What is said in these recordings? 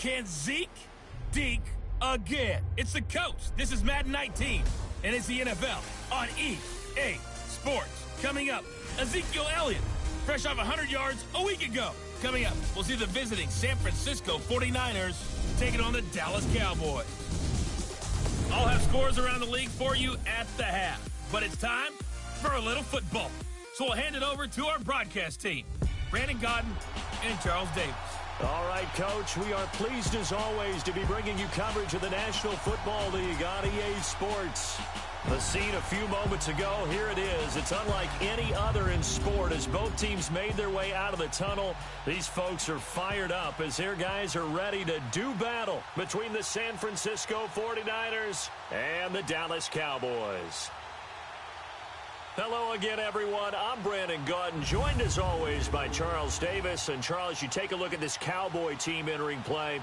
Can Zeke deke again? It's the coach. This is Madden 19, and it's the NFL on EA Sports. Coming up, Ezekiel Elliott, fresh off 100 yards a week ago. Coming up, we'll see the visiting San Francisco 49ers taking on the Dallas Cowboys. I'll have scores around the league for you at the half, but it's time for a little football. So we'll hand it over to our broadcast team, Brandon Godden and Charles Davis. All right, Coach, we are pleased as always to be bringing you coverage of the National Football League on EA Sports. The scene a few moments ago, here it is. It's unlike any other in sport as both teams made their way out of the tunnel. These folks are fired up as their guys are ready to do battle between the San Francisco 49ers and the Dallas Cowboys. Hello again, everyone. I'm Brandon Godden, joined as always by Charles Davis. And Charles, you take a look at this Cowboy team entering play.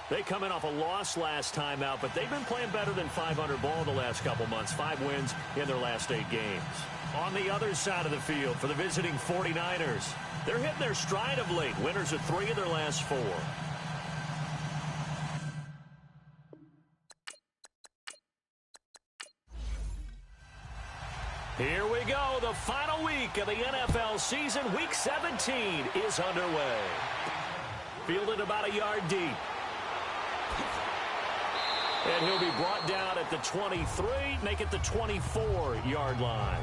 They come in off a loss last time out, but they've been playing better than 500 ball the last couple months. 5 wins in their last 8 games. On the other side of the field for the visiting 49ers, they're hitting their stride of late. Winners of 3 of their last 4. Here we go. The final week of the NFL season. Week 17 is underway. Fielded about a yard deep. And he'll be brought down at the 23, make it the 24-yard line.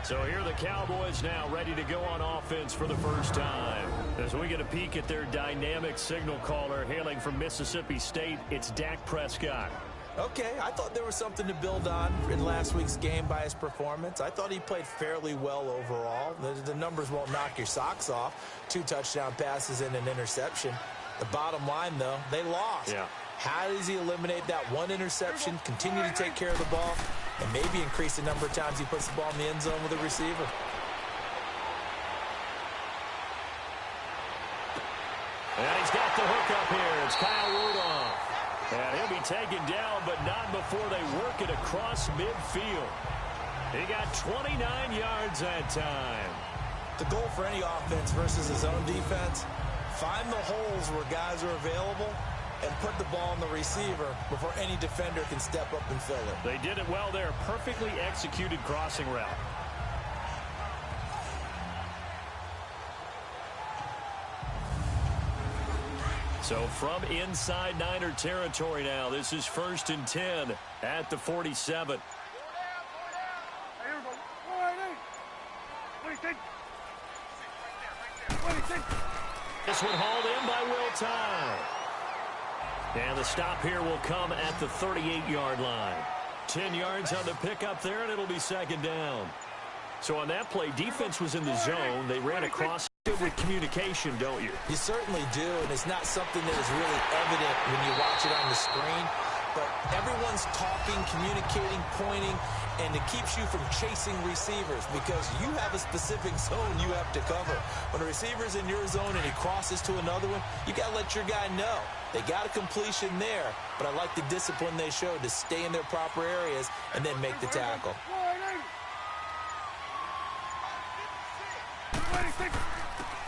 So here are the Cowboys now ready to go on offense for the first time. As we get a peek at their dynamic signal caller hailing from Mississippi State, it's Dak Prescott. Okay, I thought there was something to build on in last week's game by his performance. I thought he played fairly well overall. The numbers won't knock your socks off. 2 touchdown passes and an interception. The bottom line, though, they lost. Yeah. How does he eliminate that 1 interception, continue to take care of the ball, and maybe increase the number of times he puts the ball in the end zone with a receiver? And he's got the hook up here. It's Kyle Rudolph. And he'll be taken down, but not before they work it across midfield. He got 29 yards that time. The goal for any offense versus his own defense, find the holes where guys are available and put the ball on the receiver before any defender can step up and fill it. They did it well there. Perfectly executed crossing route. So from inside Niner territory now, this is 1st and 10 at the 47. This one hauled in by Will Tye. And the stop here will come at the 38-yard line. 10 yards on the pickup there, and it'll be 2nd down. So on that play, defense was in the zone. They ran across with communication, don't you? You certainly do, and it's not something that is really evident when you watch it on the screen. But everyone's talking, communicating, pointing, and it keeps you from chasing receivers because you have a specific zone you have to cover. When a receiver's in your zone and he crosses to another one, you got to let your guy know. They got a completion there, but I like the discipline they showed to stay in their proper areas and then make the tackle.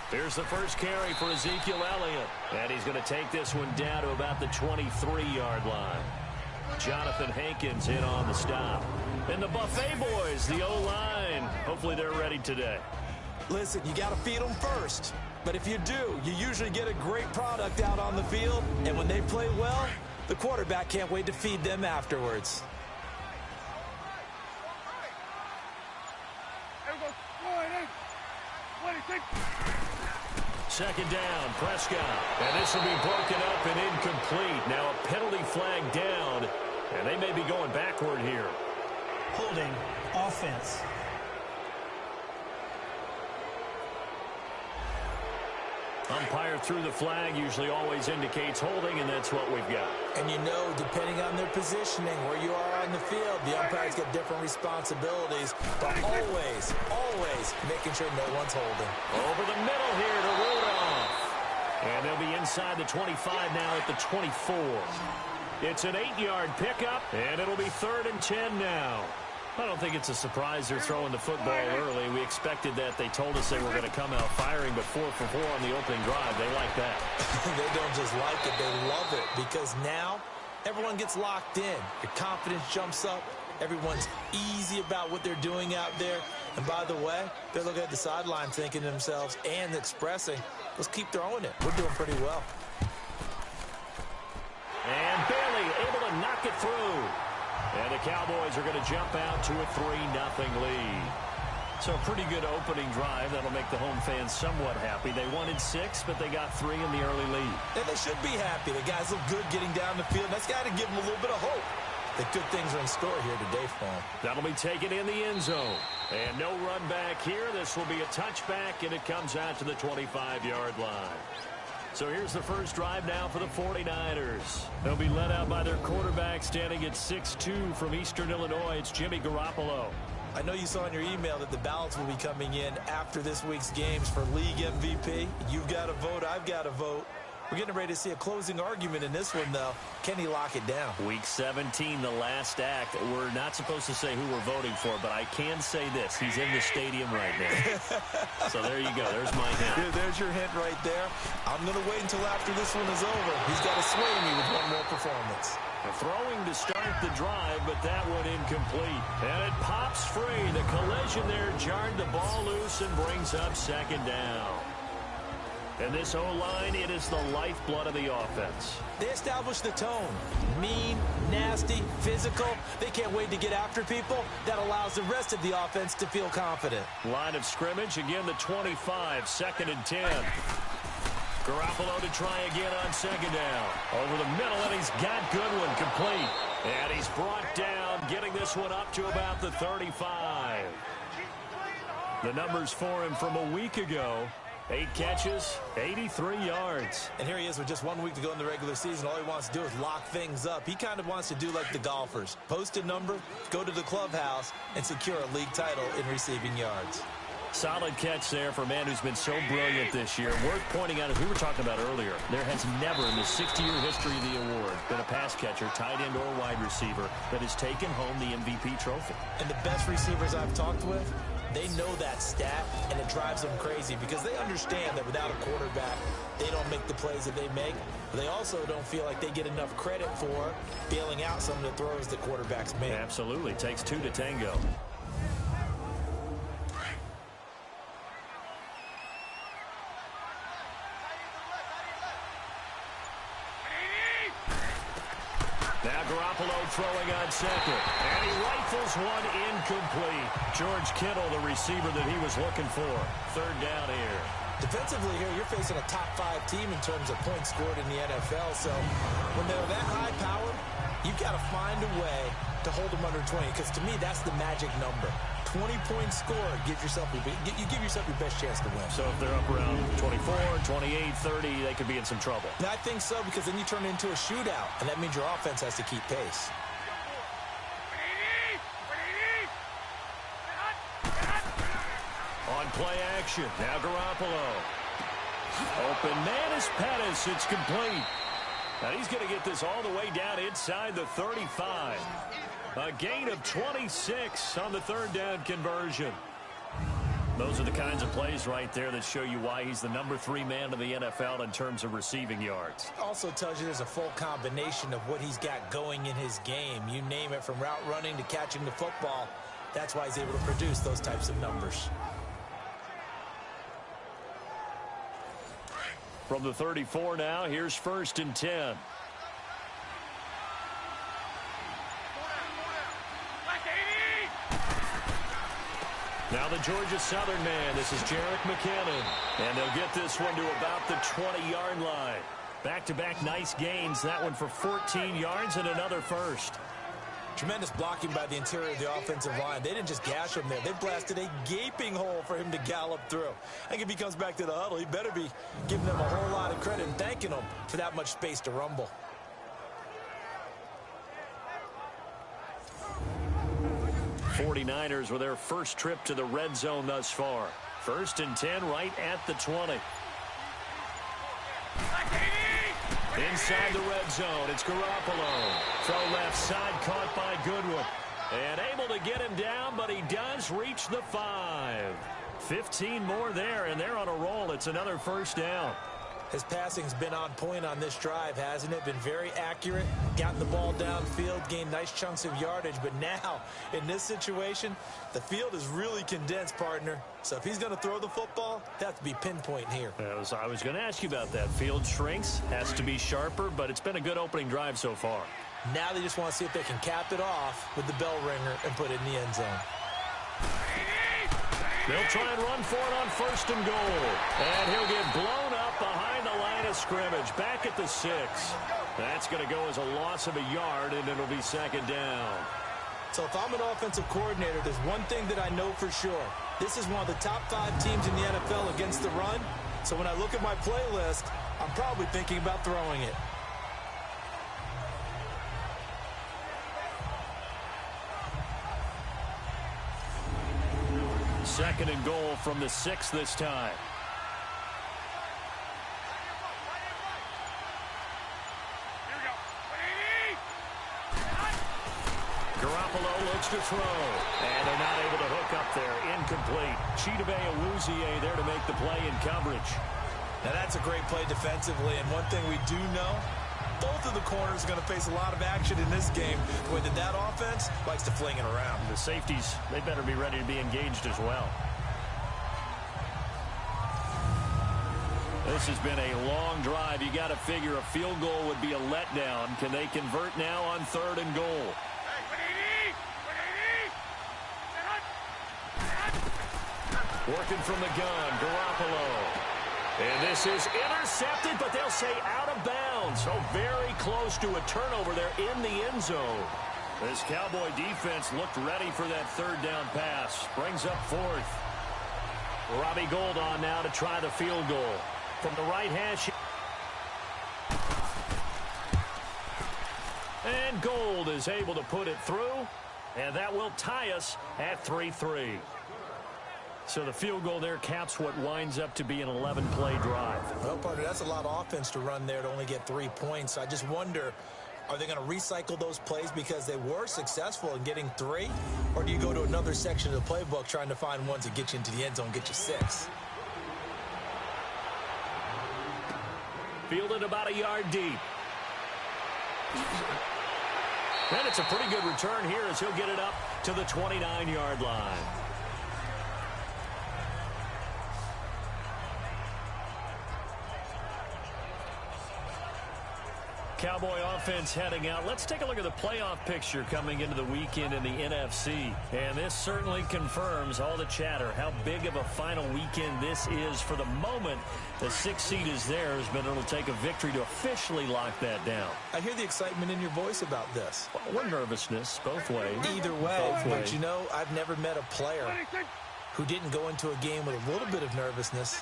Here's the first carry for Ezekiel Elliott. And he's going to take this one down to about the 23-yard line. Jonathan Hankins in on the stop. And the Buffet boys, the O-line. Hopefully they're ready today. Listen, you got to feed them first. But if you do, you usually get a great product out on the field. And when they play well, the quarterback can't wait to feed them afterwards. 2nd down, Prescott. And this will be broken up and incomplete. Now a penalty flag down, and they may be going backward here. Holding offense. Umpire through the flag usually always indicates holding, and that's what we've got. And you know, depending on their positioning, where you are on the field, the umpire's got different responsibilities, but always making sure no one's holding. Over the middle here to Rudolph. And they'll be inside the 25 now at the 24. It's an 8-yard pickup, and it'll be 3rd and 10 now. I don't think it's a surprise they're throwing the football early. We expected that. They told us they were going to come out firing, but 4 for 4 on the opening drive. They like that. They don't just like it, they love it, because now everyone gets locked in. Your confidence jumps up. Everyone's easy about what they're doing out there. And by the way, they're looking at the sideline thinking to themselves and expressing, let's keep throwing it. We're doing pretty well. And Bailey able to knock it through. And the Cowboys are going to jump out to a 3-0 lead. So a pretty good opening drive. That'll make the home fans somewhat happy. They wanted 6, but they got 3 in the early lead. And they should be happy. The guys look good getting down the field. That's got to give them a little bit of hope that good things are in store here today for them. That'll be taken in the end zone. And no run back here. This will be a touchback, and it comes out to the 25-yard line. So here's the first drive now for the 49ers. They'll be led out by their quarterback standing at 6'2" from Eastern Illinois. It's Jimmy Garoppolo. I know you saw in your email that the ballots will be coming in after this week's games for league MVP. You've got to vote. I've got to vote. We're getting ready to see a closing argument in this one, though. Can he lock it down? Week 17, the last act. We're not supposed to say who we're voting for, but I can say this. He's in the stadium right now. So there you go. There's my hint. Yeah, there's your hint right there. I'm going to wait until after this one is over. He's got to sway me with one more performance. Throwing to start the drive, but that one incomplete. And it pops free. The collision there jarred the ball loose and brings up second down. And this O-line, it is the lifeblood of the offense. They establish the tone. Mean, nasty, physical. They can't wait to get after people. That allows the rest of the offense to feel confident. Line of scrimmage, again the 25, 2nd and 10. Garoppolo to try again on second down. Over the middle, and he's got Goodwin complete. And he's brought down, getting this one up to about the 35. The numbers for him from a week ago. 8 catches, 83 yards. And here he is with just 1 week to go in the regular season. All he wants to do is lock things up. He kind of wants to do like the golfers. Post a number, go to the clubhouse, and secure a league title in receiving yards. Solid catch there for a man who's been so brilliant this year. Worth pointing out, as we were talking about earlier, there has never in the 60-year history of the award been a pass catcher, tight end, or wide receiver that has taken home the MVP trophy. And the best receivers I've talked with, they know that stat, and it drives them crazy because they understand that without a quarterback, they don't make the plays that they make. But they also don't feel like they get enough credit for bailing out some of the throws that quarterbacks make. Absolutely. Takes 2 to tango. Now Garoppolo throwing on second. And he rifles one incomplete. George Kittle, the receiver that he was looking for. 3rd down here. Defensively here, you're facing a top 5 team in terms of points scored in the NFL. So when they're that high powered, you've got to find a way to hold them under 20. Because to me, that's the magic number. 20-point score, you give yourself your best chance to win. So if they're up around 24, 28, 30, they could be in some trouble. And I think so, because then you turn it into a shootout, and that means your offense has to keep pace. On play action, now Garoppolo. Open man is Pettis. It's complete. Now he's going to get this all the way down inside the 35. A gain of 26 on the 3rd down conversion. Those are the kinds of plays right there that show you why he's the number 3 man of the NFL in terms of receiving yards. Also tells you there's a full combination of what he's got going in his game. You name it, from route running to catching the football. That's why he's able to produce those types of numbers. From the 34 now, here's 1st and 10. Now the Georgia Southern man, this is Jerick McKinnon. And they'll get this one to about the 20-yard line. Back-to-back nice gains. That one for 14 yards and another first. Tremendous blocking by the interior of the offensive line. They didn't just gash him there. They blasted a gaping hole for him to gallop through. I think if he comes back to the huddle, he better be giving them a whole lot of credit and thanking them for that much space to rumble. '49ers with their first trip to the red zone thus far. 1st and 10 right at the 20. Inside the red zone, it's Garoppolo. Throw left side, caught by Goodwin. And able to get him down, but he does reach the 5. 15 more there, and they're on a roll. It's another first down. His passing's been on point on this drive, hasn't it? Been very accurate, gotten the ball downfield, gained nice chunks of yardage. But now, in this situation, the field is really condensed, partner. So if he's going to throw the football, it has to be pinpoint here. I was going to ask you about that. Field shrinks, has to be sharper, but it's been a good opening drive so far. Now they just want to see if they can cap it off with the bell ringer and put it in the end zone. They'll try and run for it on 1st and goal. And he'll get blown up behind the line of scrimmage. Back at the 6. That's going to go as a loss of a yard, and it'll be 2nd down. So if I'm an offensive coordinator, there's one thing that I know for sure. This is one of the top 5 teams in the NFL against the run. So when I look at my playlist, I'm probably thinking about throwing it. Second and goal from the 6 this time. Garoppolo looks to throw. And they're not able to hook up there. Incomplete. Chidobe Awuzie there to make the play in coverage. Now that's a great play defensively. And one thing we do know, both of the corners are going to face a lot of action in this game. The way that offense likes to fling it around. The safeties, they better be ready to be engaged as well. This has been a long drive. You got to figure a field goal would be a letdown. Can they convert now on 3rd and goal? Working from the gun, Garoppolo. And this is intercepted, but they'll say out of bounds. So very close to a turnover there in the end zone. This Cowboy defense looked ready for that 3rd down pass. Brings up 4th. Robbie Gould on now to try the field goal. From the right hash. And Gould is able to put it through. And that will tie us at 3-3. So the field goal there caps what winds up to be an 11-play drive. Well, partner, that's a lot of offense to run there to only get 3 points. I just wonder, are they going to recycle those plays because they were successful in getting 3? Or do you go to another section of the playbook trying to find ones that get you into the end zone, get you 6? Fielded about a yard deep. And it's a pretty good return here as he'll get it up to the 29-yard line. Cowboy offense heading out. Let's take a look at the playoff picture coming into the weekend in the NFC. And this certainly confirms all the chatter, how big of a final weekend this is. For the moment, the 6th seed is theirs, but it'll take a victory to officially lock that down. I hear the excitement in your voice about this. Or nervousness, both ways. Either way, but you know, I've never met a player who didn't go into a game with a little bit of nervousness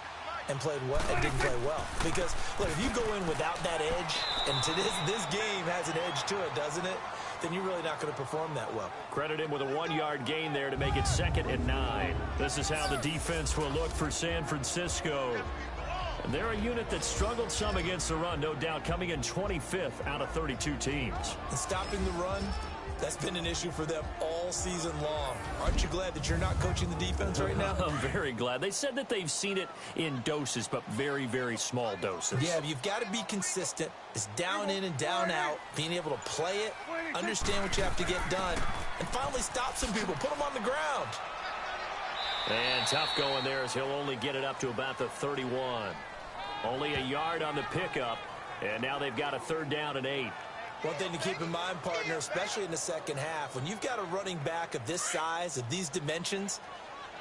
and didn't play well. Because, look, if you go in without that edge, and to this game has an edge to it, doesn't it? Then you're really not going to perform that well. Credit him with a 1-yard gain there to make it 2nd and 9. This is how the defense will look for San Francisco. And they're a unit that struggled some against the run, no doubt, coming in 25th out of 32 teams. And stopping the run, that's been an issue for them all season long. Aren't you glad that you're not coaching the defense right now? I'm very glad. They said that they've seen it in doses, but very, very small doses. Yeah, you've got to be consistent. It's down in and down out, being able to play it, understand what you have to get done, and finally stop some people, put them on the ground. And tough going there as he'll only get it up to about the 31. Only a yard on the pickup, and now they've got a 3rd down and 8. One thing to keep in mind, partner, especially in the second half, when you've got a running back of this size, of these dimensions,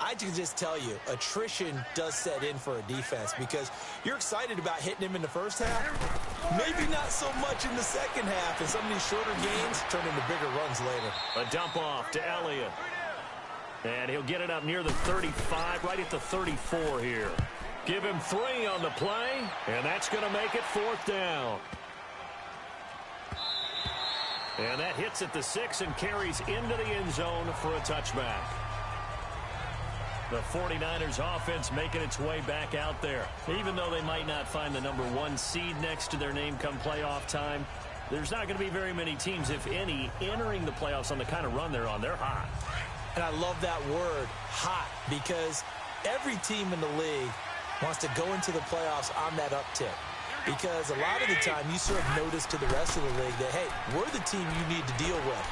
I can just tell you, attrition does set in for a defense because you're excited about hitting him in the first half. Maybe not so much in the second half, and some of these shorter gains turn into bigger runs later. A dump off to Elliott. And he'll get it up near the 35, right at the 34 here. Give him 3 on the play, and that's going to make it 4th down. And that hits at the 6 and carries into the end zone for a touchback. The 49ers offense making its way back out there. Even though they might not find the number 1 seed next to their name come playoff time, there's not going to be very many teams, if any, entering the playoffs on the kind of run they're on. They're hot. And I love that word, hot, because every team in the league wants to go into the playoffs on that uptick. Because a lot of the time you serve notice to the rest of the league that, hey, we're the team you need to deal with.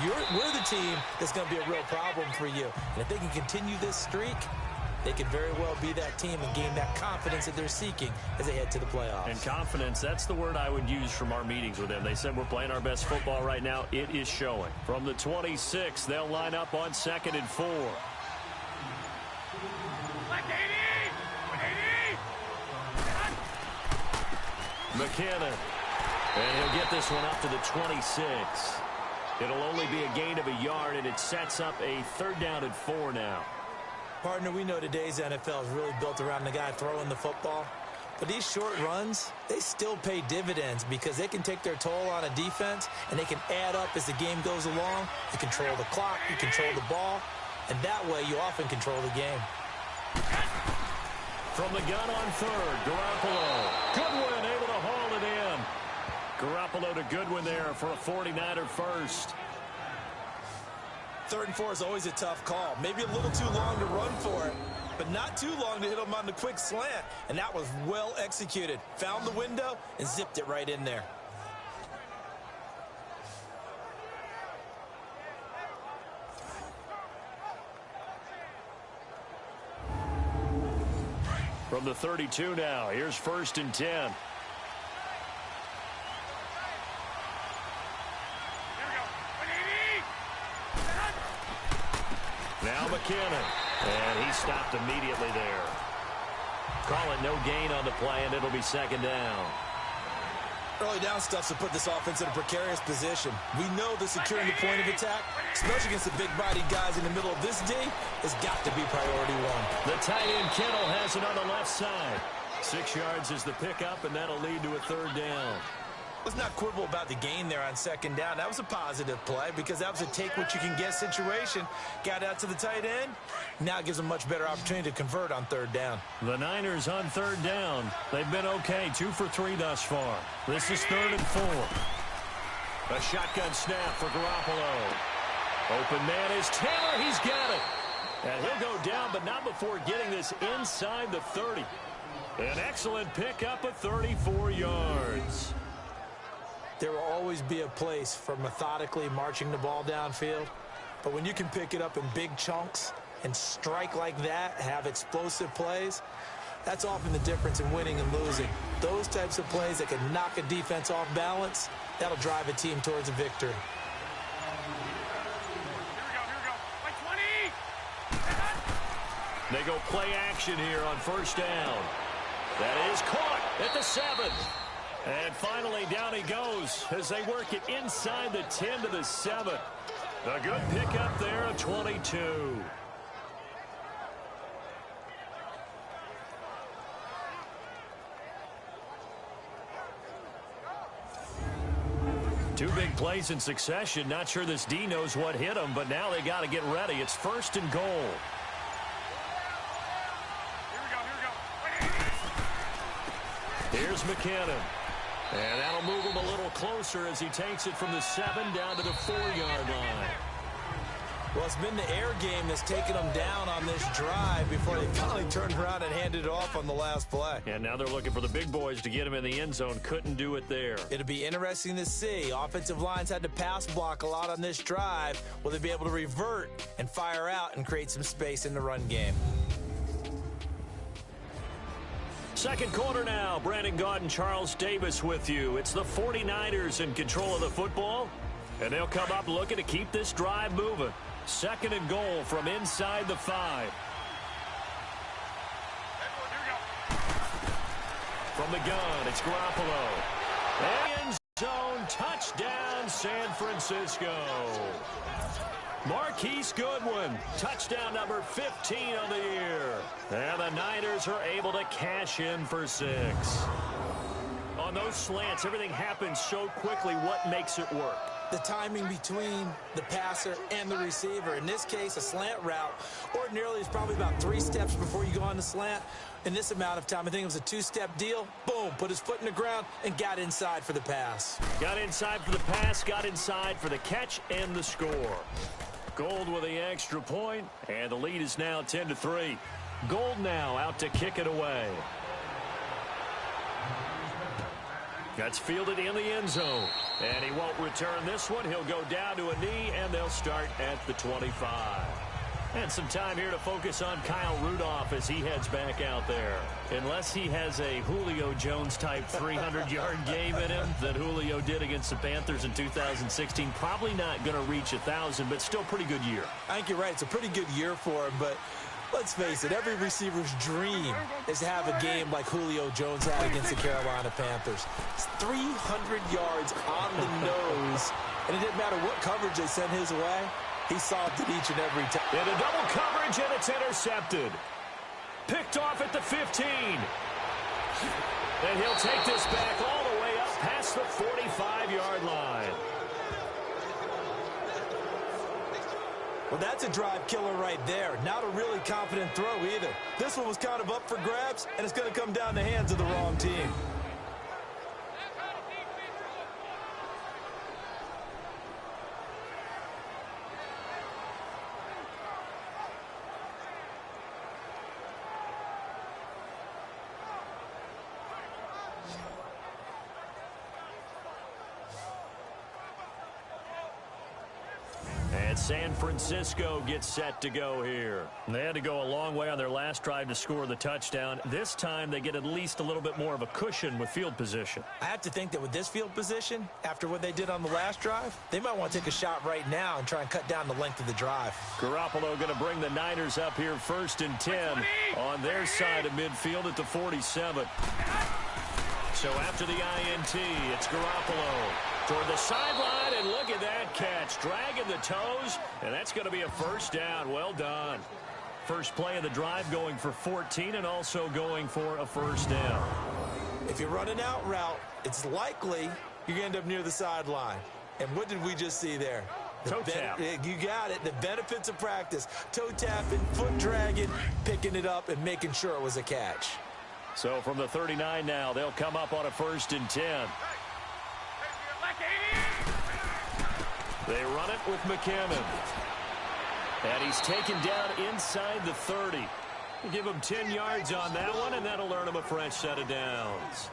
We're the team that's going to be a real problem for you. And if they can continue this streak, they could very well be that team and gain that confidence that they're seeking as they head to the playoffs. And confidence, that's the word I would use from our meetings with them. They said we're playing our best football right now. It is showing. From the 26, they'll line up on 2nd and 4. McKinnon. And he'll get this one up to the 26. It'll only be a gain of a yard, and it sets up a 3rd down and 4 now. Partner, we know today's NFL is really built around the guy throwing the football. But these short runs, they still pay dividends because they can take their toll on a defense, and they can add up as the game goes along. You control the clock, you control the ball, and that way you often control the game. From the gun on 3rd, Garoppolo. Goodwin able to haul it in. Garoppolo to Goodwin there for a 49er first. 3rd and 4 is always a tough call. Maybe a little too long to run for it, but not too long to hit him on the quick slant. And that was well executed. Found the window and zipped it right in there. From the 32 now, here's 1st and 10. Now McKinnon, and he stopped immediately there. Call it no gain on the play, and it'll be 2nd down. Early down stuff to put this offense in a precarious position. We know that securing the point of attack, especially against the big-bodied guys in the middle of this D, has got to be priority one. The tight end Kittle has it on the left side. 6 yards is the pickup, and that'll lead to a 3rd down. Let's not quibble about the gain there on 2nd down. That was a positive play because that was a take-what-you-can-get situation. Got out to the tight end. Now it gives them a much better opportunity to convert on 3rd down. The Niners on 3rd down. They've been okay, 2 for 3 thus far. This is 3rd and 4. A shotgun snap for Garoppolo. Open man is Taylor. He's got it. And he'll go down, but not before getting this inside the 30. An excellent pickup of 34 yards. There will always be a place for methodically marching the ball downfield. But when you can pick it up in big chunks and strike like that, have explosive plays, that's often the difference in winning and losing. Those types of plays that can knock a defense off balance, that'll drive a team towards a victory. They go play action here on 1st down. That is caught at the 7. And finally, down he goes as they work it inside the 10 to the 7. A good pickup there of 22. Two big plays in succession. Not sure this D knows what hit him, but now they got to get ready. It's 1st and goal. Here's McKinnon. And that'll move him a little closer as he takes it from the 7 down to the 4-yard line. Well, it's been the air game that's taken them down on this drive before they finally turned around and handed it off on the last play. And now they're looking for the big boys to get him in the end zone. Couldn't do it there. It'll be interesting to see. Offensive lines had to pass block a lot on this drive. Will they be able to revert and fire out and create some space in the run game? Second quarter now. Brandon Gaudin and Charles Davis with you. It's the 49ers in control of the football. And they'll come up looking to keep this drive moving. 2nd and goal from inside the 5. From the gun, it's Garoppolo. End zone touchdown, San Francisco. Marquise Goodwin, touchdown number 15 on the year. And the Niners are able to cash in for 6. On those slants, everything happens so quickly. What makes it work? the timing between the passer and the receiver. In this case, a slant route ordinarily is probably about 3 steps before you go on the slant. In this amount of time, I think it was a 2-step deal. Boom, put his foot in the ground and got inside for the pass. Got inside for the pass, got inside for the catch and the score. Gold with the extra point, and the lead is now 10-3. Gold now out to kick it away. That's fielded in the end zone. And he won't return this one. He'll go down to a knee, and they'll start at the 25. And some time here to focus on Kyle Rudolph as he heads back out there. Unless he has a Julio Jones-type 300-yard game in him that Julio did against the Panthers in 2016, probably not going to reach 1,000, but still pretty good year. I think you're right. It's a pretty good year for him, but let's face it, every receiver's dream is to have a game like Julio Jones had against the Carolina Panthers. It's 300 yards on the nose, and it didn't matter what coverage they sent his way. He solved it each and every time. And a double coverage, and it's intercepted. Picked off at the 15. And he'll take this back all the way up past the 45-yard line. Well, that's a drive killer right there. Not a really confident throw either. This one was kind of up for grabs, and it's going to come down the hands of the wrong team. San Francisco gets set to go here. They had to go a long way on their last drive to score the touchdown. This time they get at least a little bit more of a cushion with field position. I have to think that with this field position, after what they did on the last drive, they might want to take a shot right now and try and cut down the length of the drive. Garoppolo going to bring the Niners up here 1st and 10 on their side of midfield at the 47. So after the INT, it's Garoppolo toward the sideline, and look at that catch. Dragging the toes, and that's going to be a first down. Well done. First play of the drive going for 14 and also going for a first down. If you run an out route, it's likely you're going to end up near the sideline. And what did we just see there? Toe tap. You got it. The benefits of practice. Toe tapping, foot dragging, picking it up, and making sure it was a catch. So from the 39 now, they'll come up on a 1st and 10. They run it with McKinnon. And he's taken down inside the 30. We'll give him 10 yards on that one, and that'll earn him a fresh set of downs.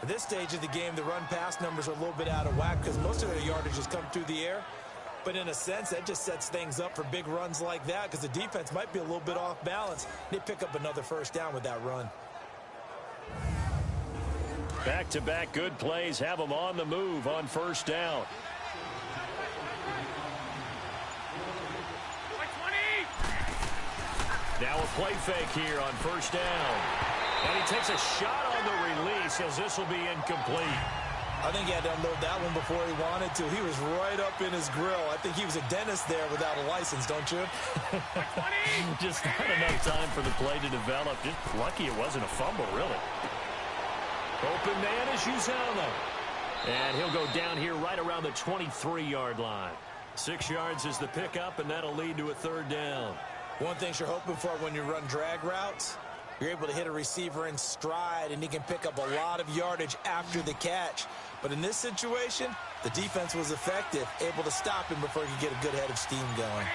At this stage of the game, the run-pass numbers are a little bit out of whack because most of their yardage has come through the air. But in a sense, that just sets things up for big runs like that because the defense might be a little bit off balance. They pick up another first down with that run. Back-to-back good plays have them on the move on first down. Now a play fake here on first down. And he takes a shot on the release as this will be incomplete. I think he had to unload that one before he wanted to. He was right up in his grill. I think he was a dentist there without a license, don't you? Just not enough time for the play to develop. Just lucky it wasn't a fumble, really. Open man is Uzama. And he'll go down here right around the 23-yard line. 6 yards is the pickup, and that'll lead to a third down. One thing you're hoping for when you run drag routes, you're able to hit a receiver in stride, and he can pick up a lot of yardage after the catch. But in this situation, the defense was effective, able to stop him before he could get a good head of steam going.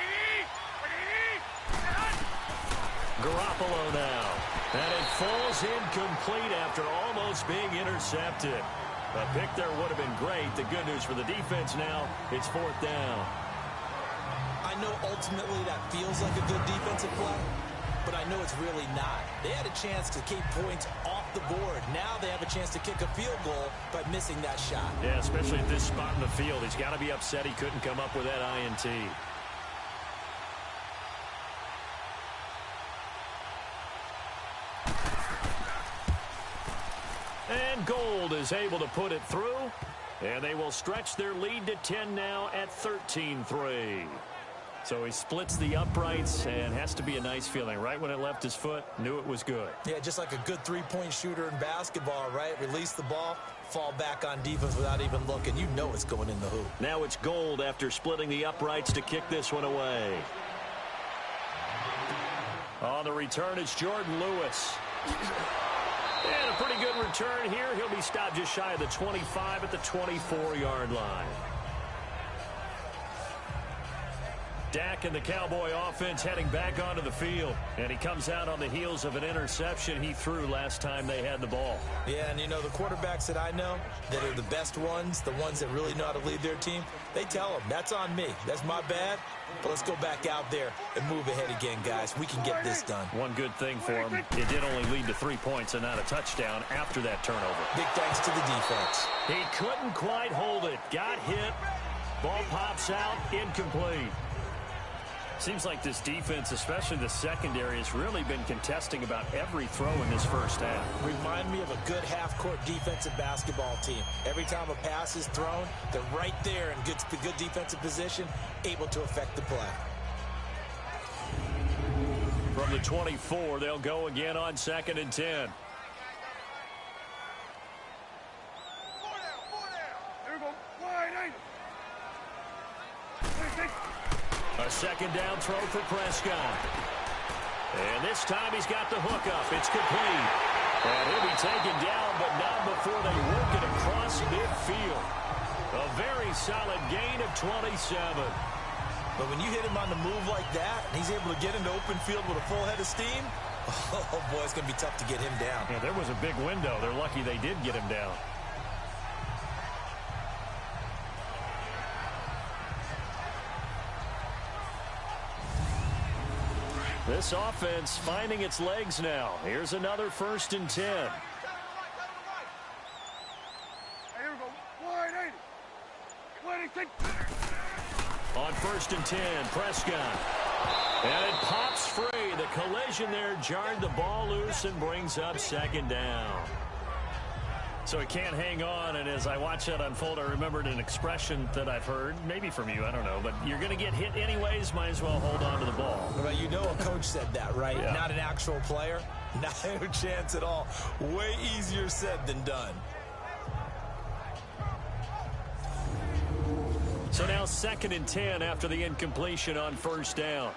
Garoppolo now. And it falls incomplete after almost being intercepted. A pick there would have been great. The good news for the defense now, it's 4th down. I know ultimately that feels like a good defensive play, but I know it's really not. They had a chance to keep points off the board. Now they have a chance to kick a field goal by missing that shot. Yeah, especially at this spot in the field. He's got to be upset he couldn't come up with that INT. And Gold is able to put it through. And they will stretch their lead to 10 now at 13-3. So he splits the uprights and has to be a nice feeling. Right when it left his foot, knew it was good. Yeah, just like a good three-point shooter in basketball, right? Release the ball, fall back on defense without even looking. You know it's going in the hoop. Now it's Gold after splitting the uprights to kick this one away. On the return, it's Jordan Lewis. And a pretty good return here. He'll be stopped just shy of the 25 at the 24-yard line. Dak and the Cowboy offense heading back onto the field. And he comes out on the heels of an interception he threw last time they had the ball. Yeah, and you know, the quarterbacks that I know that are the best ones, the ones that really know how to lead their team, they tell them, that's on me. That's my bad. But let's go back out there and move ahead again, guys. We can get this done. One good thing for him, it did only lead to 3 points and not a touchdown after that turnover. Big thanks to the defense. He couldn't quite hold it. Got hit. Ball pops out. Incomplete. Seems like this defense, especially the secondary, has really been contesting about every throw in this first half. Remind me of a good half-court defensive basketball team. Every time a pass is thrown, they're right there in good defensive position, able to affect the play. From the 24, they'll go again on 2nd and 10. A second down throw for Prescott. And this time he's got the hook up. It's complete. And he'll be taken down, but not before they work it across midfield. A very solid gain of 27. But when you hit him on the move like that, and he's able to get into open field with a full head of steam, oh boy, it's going to be tough to get him down. Yeah, there was a big window. They're lucky they did get him down. This offense finding its legs now. Here's another 1st and 10. On 1st and 10, Prescott. And it pops free. The collision there jarred the ball loose and brings up 2nd down. So he can't hang on, and as I watch that unfold, I remembered an expression that I've heard, maybe from you, I don't know, but you're going to get hit anyways, might as well hold on to the ball. Well, you know a coach said that, right? Yeah. Not an actual player. Not a chance at all. Way easier said than done. So now 2nd and 10 after the incompletion on 1st down.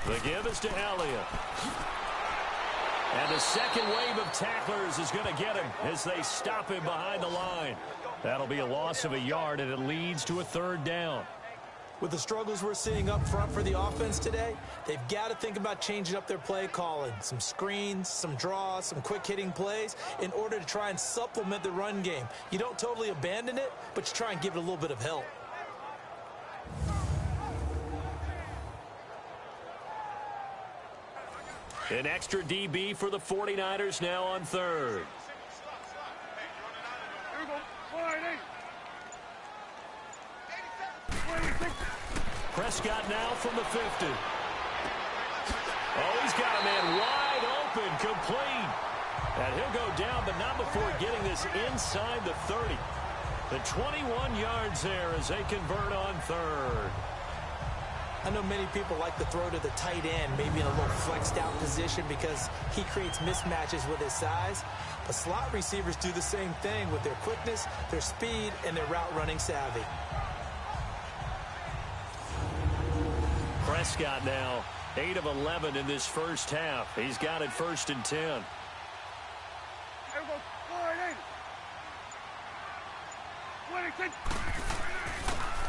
The give is to Elliott. And the second wave of tacklers is going to get him as they stop him behind the line. That'll be a loss of a yard, and it leads to a 3rd down. With the struggles we're seeing up front for the offense today, they've got to think about changing up their play calling. Some screens, some draws, some quick-hitting plays in order to try and supplement the run game. You don't totally abandon it, but you try and give it a little bit of help. An extra DB for the 49ers now on 3rd. Prescott now from the 50. Oh, he's got a man wide open, complete. And he'll go down, but not before getting this inside the 30. The 21 yards there as they convert on 3rd. I know many people like to throw to the tight end, maybe in a little flexed out position because he creates mismatches with his size. But slot receivers do the same thing with their quickness, their speed, and their route running savvy. Prescott now 8 of 11 in this first half. He's got it 1st and 10.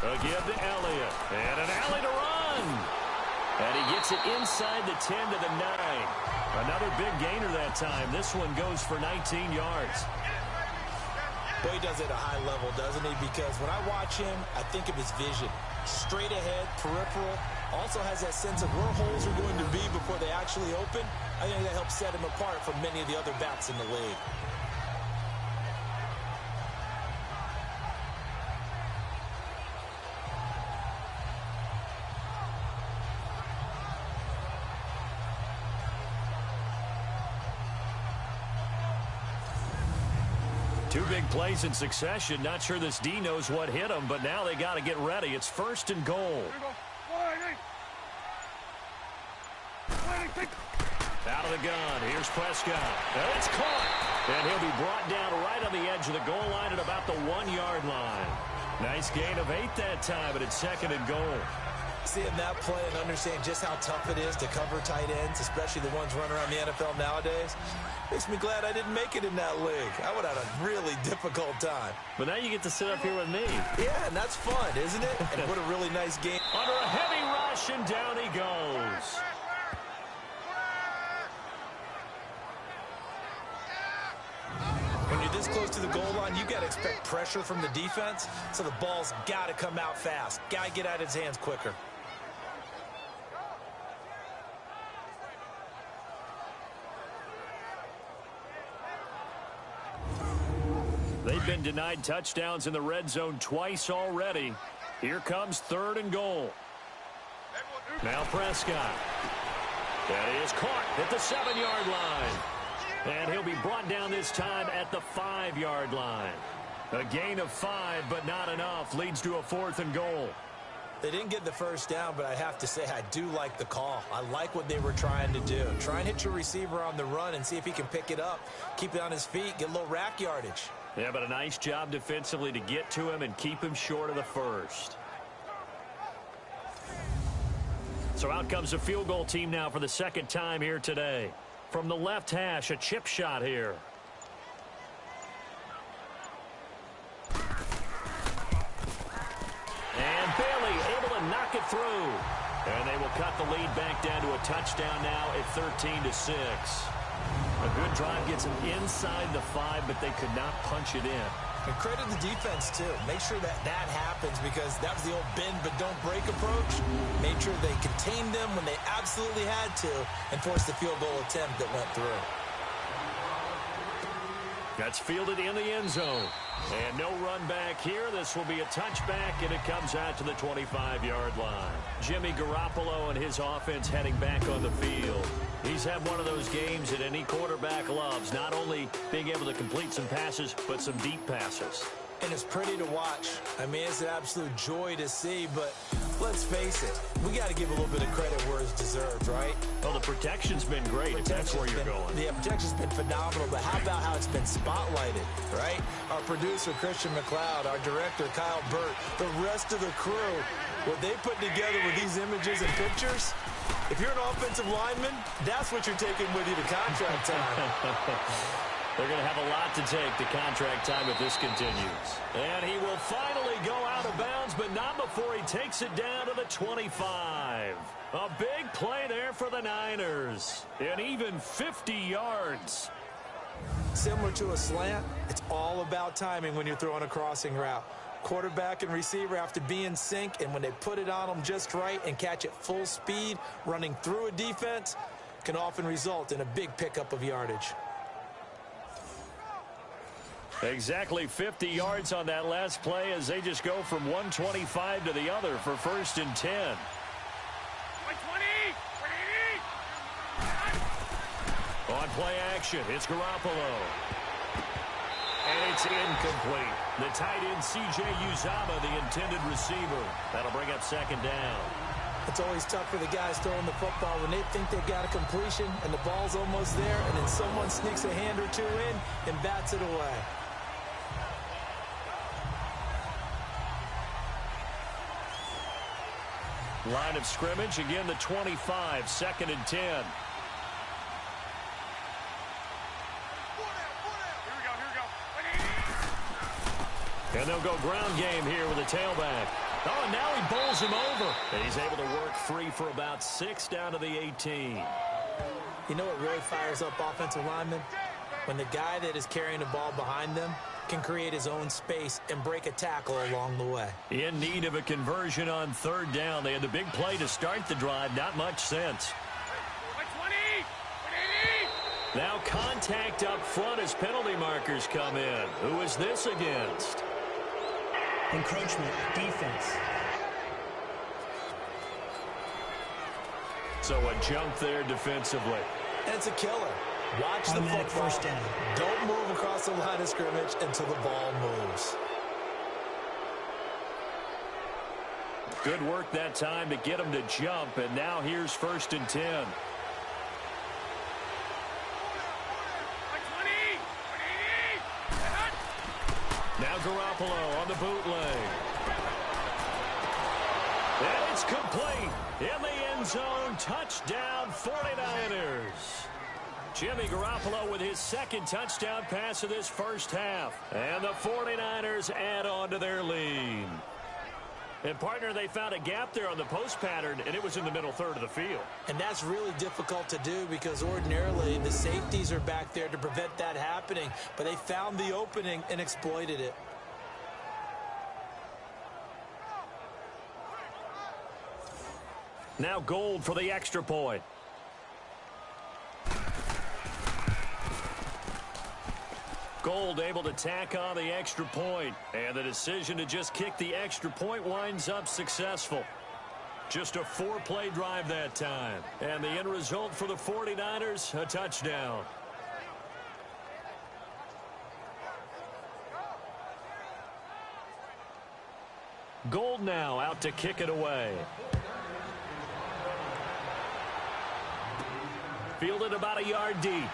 A give to Elliott. And an alley to run. And he gets it inside the 10 to the 9. Another big gainer that time. This one goes for 19 yards. Boy, he does it at a high level, doesn't he? Because when I watch him, I think of his vision. Straight ahead, peripheral. Also has that sense of where holes are going to be before they actually open. I think that helps set him apart from many of the other backs in the league. Two big plays in succession. Not sure this D knows what hit him, but now they got to get ready. It's 1st and goal. Out of the gun, here's Prescott. And it's caught. And he'll be brought down right on the edge of the goal line at about the 1-yard line. Nice gain of 8 that time, but it's 2nd and goal. Seeing that play and understand just how tough it is to cover tight ends, especially the ones running around the NFL nowadays, makes me glad I didn't make it in that league. I would have had a really difficult time. But now you get to sit up here with me. Yeah, and that's fun, isn't it? And what a really nice game. Under a heavy rush, and down he goes. When you're this close to the goal line, you got to expect pressure from the defense, so the ball's got to come out fast. Got to get out of his hands quicker. They've been denied touchdowns in the red zone twice already. Here comes 3rd and goal. Now Prescott. That is caught at the 7-yard line. And he'll be brought down this time at the 5-yard line. A gain of 5, but not enough. Leads to a 4th and goal. They didn't get the first down, but I have to say I do like the call. I like what they were trying to do. Try and hit your receiver on the run and see if he can pick it up. Keep it on his feet, get a little rack yardage. Yeah, but a nice job defensively to get to him and keep him short of the first. So out comes the field goal team now for the 2nd time here today. From the left hash, a chip shot here. And Bailey able to knock it through. And they will cut the lead back down to a touchdown now at 13-6. A good drive gets them inside the 5, but they could not punch it in. And credit the defense, too. Make sure that happens because that was the old bend but don't break approach. Made sure they contained them when they absolutely had to and forced the field goal attempt that went through. That's fielded in the end zone. And no run back here. This will be a touchback, and it comes out to the 25-yard line. Jimmy Garoppolo and his offense heading back on the field. He's had one of those games that any quarterback loves, not only being able to complete some passes, but some deep passes. And it's pretty to watch. I mean, it's an absolute joy to see, but let's face it, we got to give a little bit of credit where it's deserved, right? Well, the protection's been great, if that's where you're going. Yeah, protection's been phenomenal, but how about how it's been spotlighted, right? Our producer, Christian McLeod, our director, Kyle Burt, the rest of the crew, what they put together with these images and pictures, if you're an offensive lineman, that's what you're taking with you to contract time. They're going to have a lot to take to contract time if this continues. And he will finally go out of bounds, but not before he takes it down to the 25. A big play there for the Niners. And even 50 yards. Similar to a slant, it's all about timing when you're throwing a crossing route. Quarterback and receiver have to be in sync, and when they put it on them just right and catch it full speed, running through a defense, can often result in a big pickup of yardage. Exactly 50 yards on that last play as they just go from 125 to the other for 1st and 10. 120. On play action, it's Garoppolo. And it's incomplete. The tight end, C.J. Uzama, the intended receiver. That'll bring up 2nd down. It's always tough for the guys throwing the football when they think they've got a completion and the ball's almost there, and then someone sneaks a hand or two in and bats it away. Line of scrimmage, again the 25, 2nd and 10. And they'll go ground game here with a tailback. Oh, and now he bowls him over. And he's able to work free for about 6 down to the 18. You know what really fires up offensive linemen? When the guy that is carrying the ball behind them can create his own space and break a tackle along the way. In need of a conversion on 3rd down. They had the big play to start the drive. Not much sense. 120. Now contact up front as penalty markers come in. Who is this against? Encroachment, defense. So a jump there defensively. And it's a killer. Watch the football. First down. Don't move across the line of scrimmage until the ball moves. Good work that time to get him to jump, and now here's 1st and 10. Now Garoppolo on the bootleg. And it's complete. In the end zone, touchdown 49ers. Jimmy Garoppolo with his second touchdown pass of this first half. And the 49ers add on to their lead. And, partner, they found a gap there on the post pattern, and it was in the middle third of the field. And that's really difficult to do because ordinarily the safeties are back there to prevent that happening. But they found the opening and exploited it. Now Gold for the extra point. Gold able to tack on the extra point. And the decision to just kick the extra point winds up successful. Just a 4-play drive that time. And the end result for the 49ers, a touchdown. Gold now out to kick it away. Fielded about a yard deep.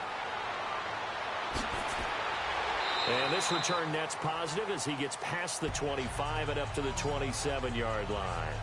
And this return net's positive as he gets past the 25 and up to the 27-yard line.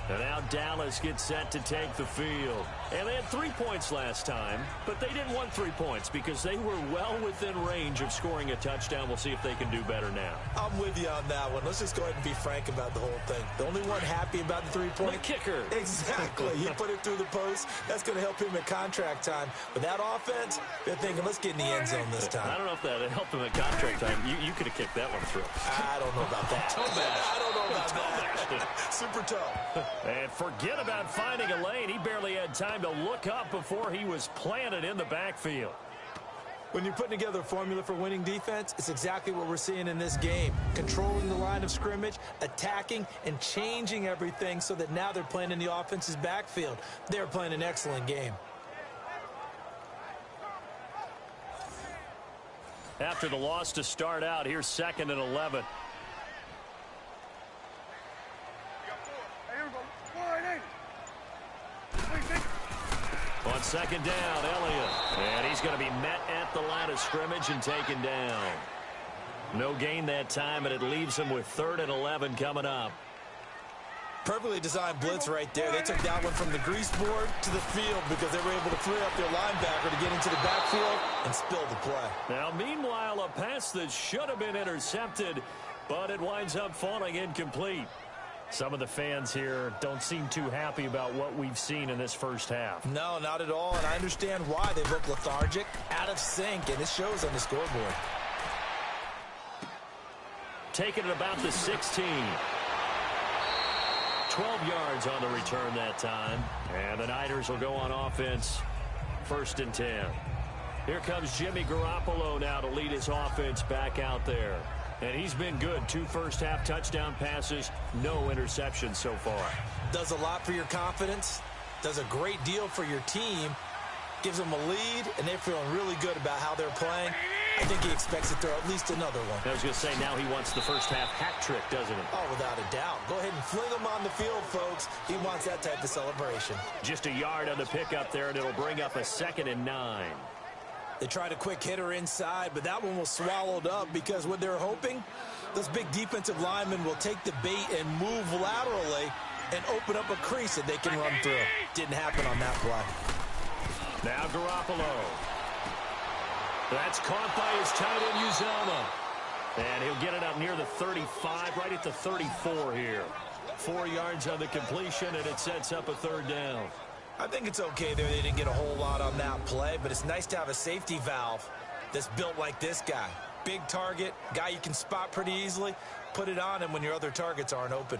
And now Dallas gets set to take the field. And they had 3 points last time, but they didn't want 3 points because they were well within range of scoring a touchdown. We'll see if they can do better now. I'm with you on that one. Let's just go ahead and be frank about the whole thing. The only one happy about the 3-point. The kicker. Exactly. He put it through the post. That's going to help him at contract time. But that offense, they're thinking, let's get in the end zone this time. I don't know if that helped him at contract time. You could have kicked that one through. I don't know about that. Toe bash. I don't know about that. Super toe. And forget about finding a lane. He barely had time to look up before he was planted in the backfield. When you're putting together a formula for winning defense, it's exactly what we're seeing in this game. Controlling the line of scrimmage, attacking, and changing everything so that now they're playing in the offense's backfield. They're playing an excellent game. After the loss to start out, here's 2nd and 11. On 2nd down, Elliott. And he's going to be met at the line of scrimmage and taken down. No gain that time, and it leaves him with 3rd and 11 coming up. Perfectly designed blitz right there. They took that one from the grease board to the field because they were able to free up their linebacker to get into the backfield and spill the play. Now, meanwhile, a pass that should have been intercepted, but it winds up falling incomplete. Some of the fans here don't seem too happy about what we've seen in this first half. No, not at all, and I understand why. They look lethargic, out of sync, and it shows on the scoreboard. Taking it about the 16. 12 yards on the return that time. And the Niners will go on offense. 1st and 10. Here comes Jimmy Garoppolo now to lead his offense back out there. And he's been good. 2 first-half touchdown passes, no interceptions so far. Does a lot for your confidence. Does a great deal for your team. Gives them a lead, and they're feeling really good about how they're playing. I think he expects to throw at least another one. I was going to say, now he wants the first-half hat trick, doesn't he? Oh, without a doubt. Go ahead and fling him on the field, folks. He wants that type of celebration. Just a yard on the pickup there, and it'll bring up a 2nd and 9. They tried a quick hitter inside, but that one was swallowed up because what they're hoping, those big defensive linemen will take the bait and move laterally and open up a crease that they can run through. Didn't happen on that play. Now Garoppolo. That's caught by his tight end, Uzomah. And he'll get it up near the 35, right at the 34 here. 4 yards on the completion, and it sets up a 3rd down. I think it's okay there. They didn't get a whole lot on that play, but it's nice to have a safety valve that's built like this guy. Big target, guy you can spot pretty easily. Put it on him when your other targets aren't open.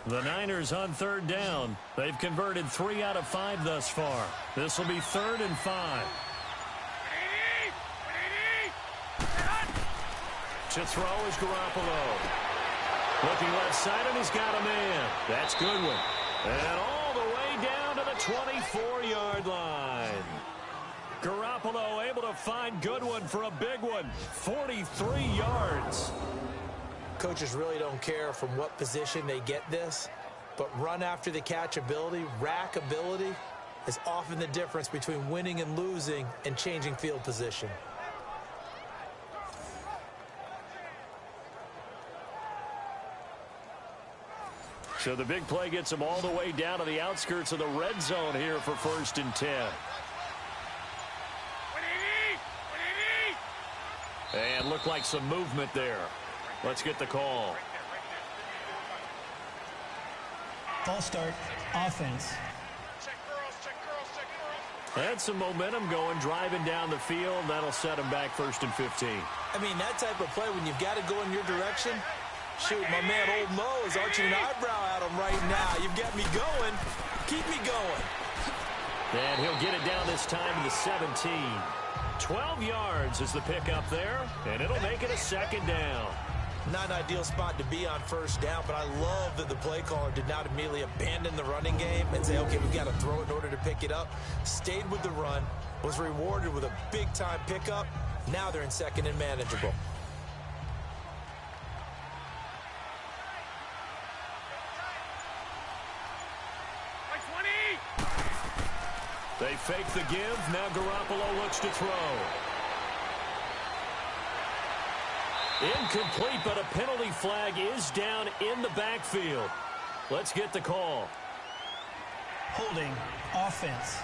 The Niners on 3rd down. They've converted 3 out of 5 thus far. This will be 3rd and 5. To throw is Garoppolo. Looking left side, and he's got a man. That's Goodwin. And all the way down to the 24-yard line. Garoppolo able to find Goodwin for a big one. 43 yards. Coaches really don't care from what position they get this, but run after the catch ability, rack ability, is often the difference between winning and losing and changing field position. So the big play gets them all the way down to the outskirts of the red zone here for 1st and 10. And looked like some movement there. Let's get the call. False start, offense. Had some momentum going, driving down the field. That'll set him back 1st and 15. I mean, that type of play, when you've got to go in your direction, shoot, my man Old Mo is arching an eyebrow at him right now. You've got me going. Keep me going. And he'll get it down this time to the 17. 12 yards is the pickup there, and it'll make it a 2nd down. Not an ideal spot to be on 1st down, but I love that the play caller did not immediately abandon the running game and say, okay, we've got to throw it in order to pick it up. Stayed with the run, was rewarded with a big-time pickup. Now they're in 2nd and manageable. They fake the give. Now Garoppolo looks to throw. Incomplete, but a penalty flag is down in the backfield. Let's get the call. Holding, offense.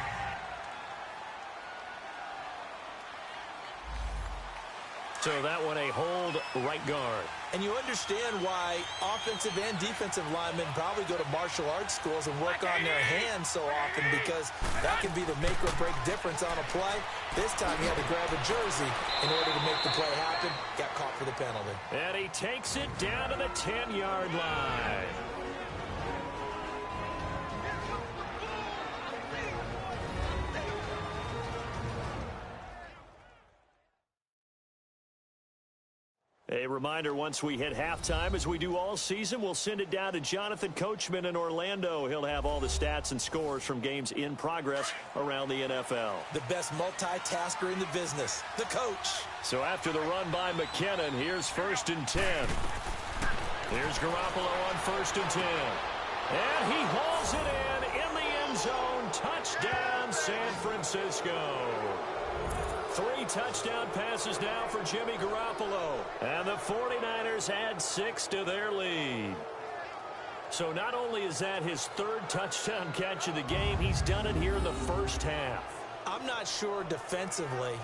So that one a hold, right guard. And you understand why offensive and defensive linemen probably go to martial arts schools and work on their hands so often, because that can be the make or break difference on a play. This time he had to grab a jersey in order to make the play happen. Got caught for the penalty. And he takes it down to the 10-yard line. A reminder, once we hit halftime, as we do all season, we'll send it down to Jonathan Coachman in Orlando. He'll have all the stats and scores from games in progress around the NFL. The best multitasker in the business, the coach. So after the run by McKinnon, here's 1st and 10. Here's Garoppolo on 1st and 10. And he hauls it in the end zone. Touchdown, San Francisco. 3 touchdown passes now for Jimmy Garoppolo. And the 49ers add 6 to their lead. So not only is that his 3rd touchdown catch of the game, he's done it here in the 1st half. I'm not sure defensively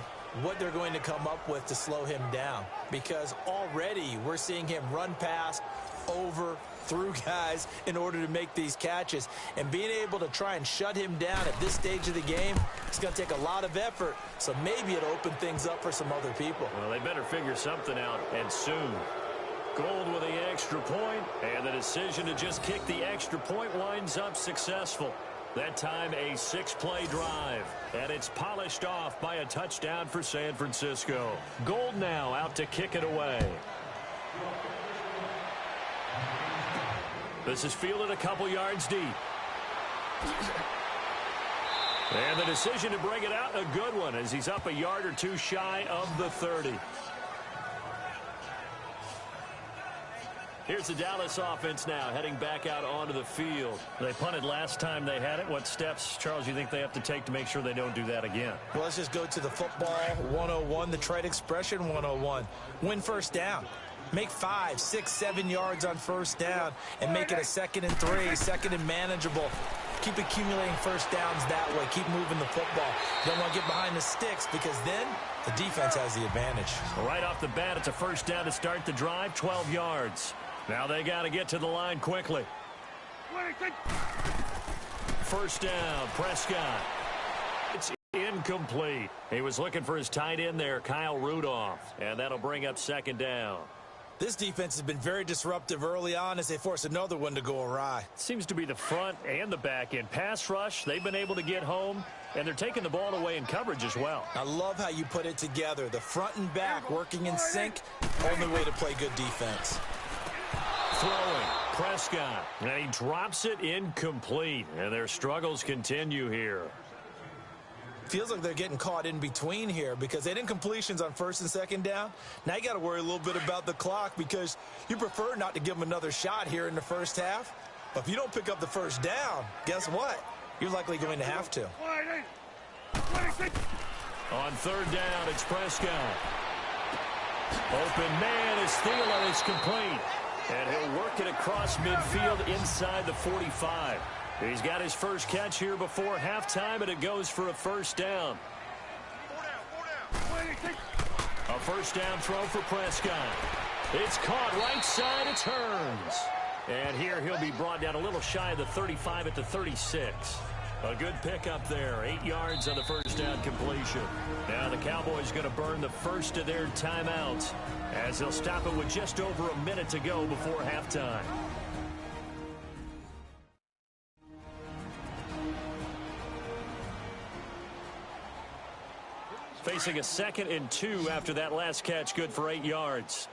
what they're going to come up with to slow him down, because already we're seeing him run past, over, through guys in order to make these catches. And being able to try and shut him down at this stage of the game, it's going to take a lot of effort. So maybe it'll open things up for some other people. Well, they better figure something out, and soon. Gould with the extra point, and the decision to just kick the extra point winds up successful. That time a 6-play drive, and it's polished off by a touchdown for San Francisco. Gould now out to kick it away. This is fielded a couple yards deep. And the decision to bring it out, a good one, as he's up a yard or 2 shy of the 30. Here's the Dallas offense now, heading back out onto the field. They punted last time they had it. What steps, Charles, you think they have to take to make sure they don't do that again? Well, let's just go to the football 101, the trade expression 101. Win 1st down. Make 5, 6, 7 yards on 1st down and make it a 2nd and 3, 2nd and manageable. Keep accumulating 1st downs that way. Keep moving the football. You don't want to get behind the sticks, because then the defense has the advantage. Right off the bat, it's a 1st down to start the drive, 12 yards. Now they got to get to the line quickly. 1st down, Prescott. It's incomplete. He was looking for his tight end there, Kyle Rudolph, and that'll bring up 2nd down. This defense has been very disruptive early on as they force another one to go awry. Seems to be the front and the back end. Pass rush, they've been able to get home, and they're taking the ball away in coverage as well. I love how you put it together. The front and back working in sync, only way to play good defense. Throwing, Prescott, and he drops it incomplete, and their struggles continue here. Feels like they're getting caught in between here, because they didn't completions on 1st and 2nd down. Now you got to worry a little bit about the clock, because you prefer not to give them another shot here in the 1st half. But if you don't pick up the first down, guess what? You're likely going to have to. On third down, it's Prescott. Open man is Thielen. It's complete. And he'll work it across midfield inside the 45. He's got his first catch here before halftime, and it goes for a first down. A first down throw for Prescott. It's caught right side. It turns. And here he'll be brought down a little shy of the 35 at the 36. A good pickup there. 8 yards on the first down completion. Now the Cowboys going to burn the first of their timeouts as they'll stop it with just over a minute to go before halftime. Facing a 2nd and 2 after that last catch, good for 8 yards.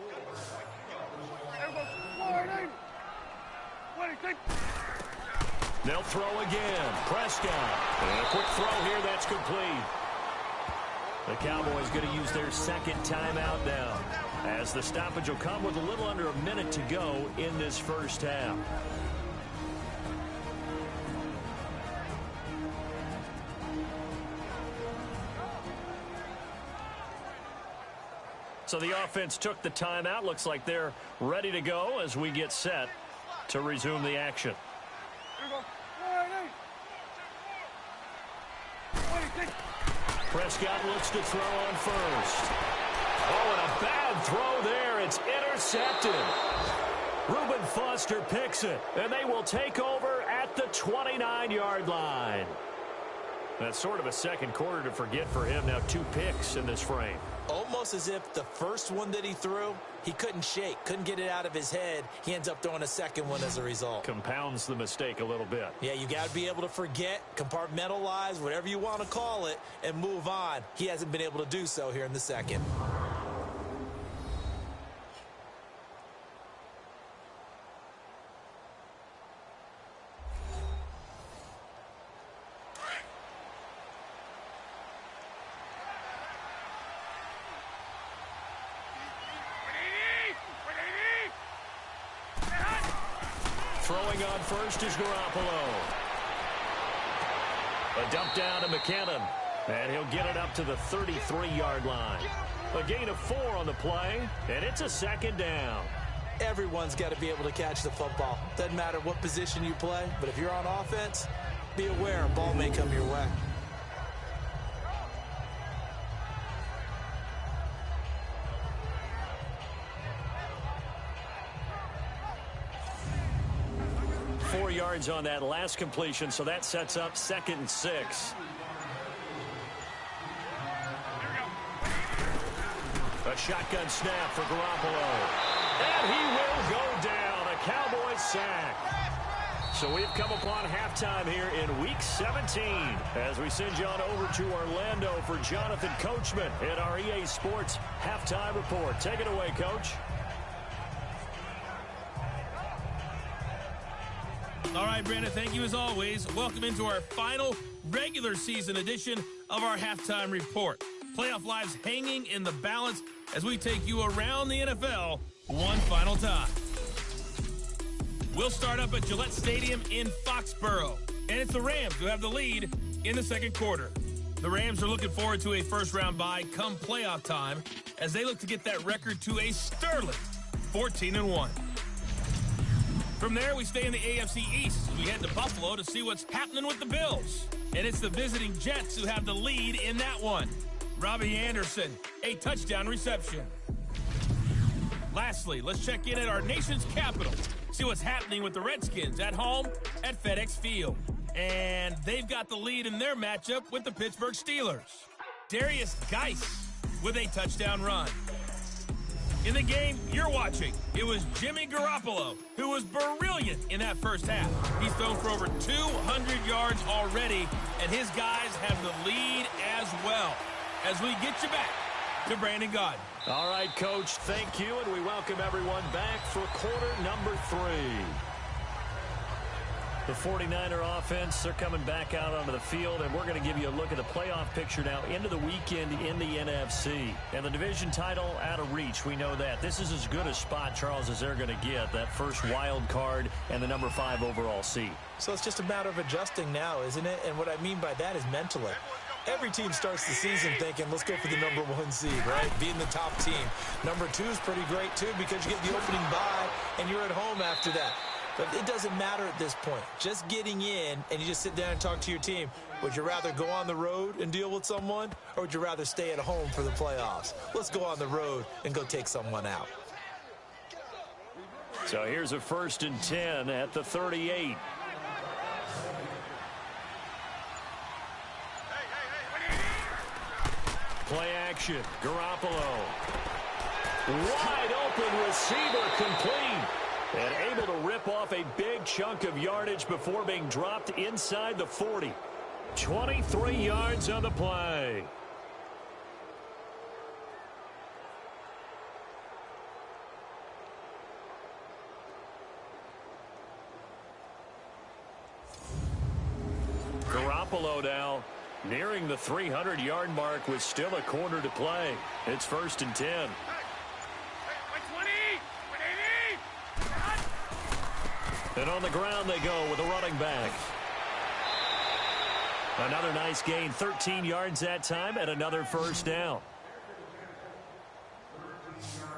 They'll throw again. Prescott. And a quick throw here. That's complete. The Cowboys going to use their second timeout now, as the stoppage will come with a little under a minute to go in this first half. So the offense took the timeout. Looks like they're ready to go as we get set to resume the action. Prescott looks to throw on first. Oh, and a bad throw there. It's intercepted. Reuben Foster picks it, and they will take over at the 29-yard line. That's sort of a second quarter to forget for him. Now 2 picks in this frame. Almost as if the first one that he threw, he couldn't shake, couldn't get it out of his head. He ends up throwing a second one as a result. Compounds the mistake a little bit. Yeah, you got to be able to forget, compartmentalize, whatever you want to call it, and move on. He hasn't been able to do so here in the second. Throwing on first is Garoppolo. A dump down to McKinnon. And he'll get it up to the 33-yard line. A gain of 4 on the play, and it's a 2nd down. Everyone's got to be able to catch the football. Doesn't matter what position you play, but if you're on offense, be aware a ball may come your way. Yards on that last completion, so that sets up 2nd and 6. A shotgun snap for Garoppolo. And he will go down. A Cowboys sack. So we've come upon halftime here in Week 17 as we send you on over to Orlando for Jonathan Coachman in our EA Sports Halftime Report. Take it away, Coach. All right, Brandon, thank you as always. Welcome into our final regular season edition of our Halftime Report. Playoff lives hanging in the balance as we take you around the NFL one final time. We'll start up at Gillette Stadium in Foxborough, and it's the Rams who have the lead in the second quarter. The Rams are looking forward to a first-round bye come playoff time as they look to get that record to a sterling 14-1. From there, we stay in the AFC East. We head to Buffalo to see what's happening with the Bills. And it's the visiting Jets who have the lead in that one. Robbie Anderson, a touchdown reception. Lastly, let's check in at our nation's capital. See what's happening with the Redskins at home at FedEx Field. And they've got the lead in their matchup with the Pittsburgh Steelers. Darius Geis with a touchdown run. In the game you're watching, it was Jimmy Garoppolo, who was brilliant in that first half. He's thrown for over 200 yards already, and his guys have the lead as well. As we get you back to Brandon Gaudin. All right, Coach, thank you, and we welcome everyone back for quarter number 3. The 49er offense, they're coming back out onto the field, and we're going to give you a look at the playoff picture now into the weekend in the NFC. And the division title out of reach, we know that. This is as good a spot, Charles, as they're going to get, that first wild card and the number 5 overall seed. So it's just a matter of adjusting now, isn't it? And what I mean by that is mentally. Every team starts the season thinking, let's go for the number 1 seed, right? Being the top team. Number 2 is pretty great, too, because you get the opening bye, and you're at home after that. But it doesn't matter at this point. Just getting in, and you just sit down and talk to your team. Would you rather go on the road and deal with someone, or would you rather stay at home for the playoffs? Let's go on the road and go take someone out. So here's a 1st and 10 at the 38. Play action. Garoppolo. Wide open receiver complete. And able to rip off a big chunk of yardage before being dropped inside the 40. 23 yards on the play. Garoppolo now nearing the 300-yard mark with still a quarter to play. It's 1st and 10. And on the ground they go with a running back. Another nice gain, 13 yards that time, and another 1st down.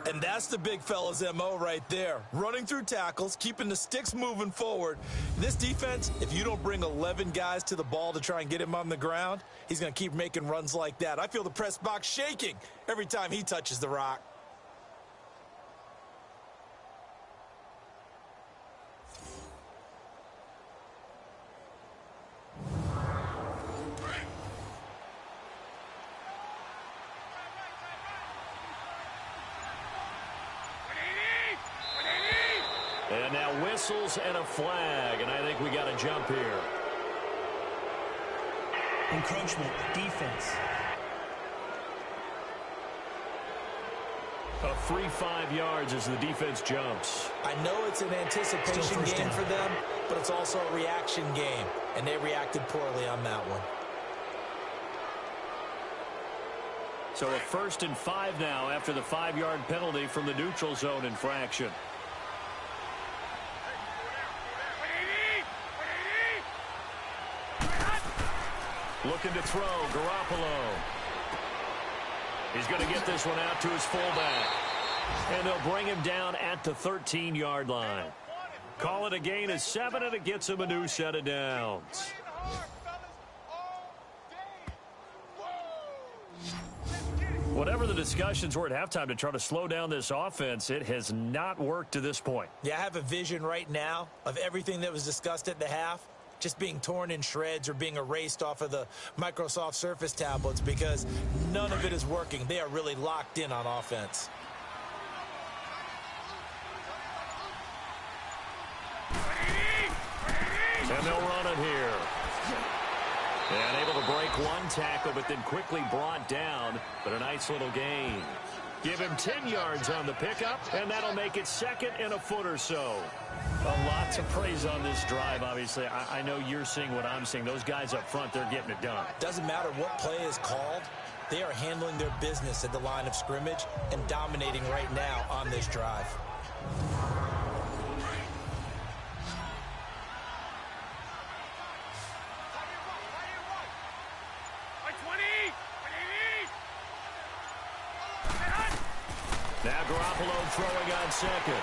And that's the big fella's MO right there. Running through tackles, keeping the sticks moving forward. This defense, if you don't bring 11 guys to the ball to try and get him on the ground, he's going to keep making runs like that. I feel the press box shaking every time he touches the rock. And now whistles and a flag, and I think we got a jump here. Encroachment, defense. A free 5 yards as the defense jumps. I know it's an anticipation game for them, but it's also a reaction game, and they reacted poorly on that one. So a 1st and 5 now after the 5-yard penalty from the neutral zone infraction. Looking to throw, Garoppolo. He's going to get this one out to his fullback. And they'll bring him down at the 13-yard line. Call it a gain of 7, and it gets him a new set of downs. Whatever the discussions were at halftime to try to slow down this offense, it has not worked to this point. Yeah, I have a vision right now of everything that was discussed at the half just being torn in shreds or being erased off of the Microsoft Surface tablets because none of it is working. They are really locked in on offense. And they'll run it here. And able to break one tackle, but then quickly brought down. But a nice little gain. Give him 10 yards on the pickup, and that'll make it 2nd and a foot or so. A lot to praise on this drive, obviously. I know you're seeing what I'm seeing. Those guys up front, they're getting it done. Doesn't matter what play is called. They are handling their business at the line of scrimmage and dominating right now on this drive. Now Garoppolo throwing on 2nd.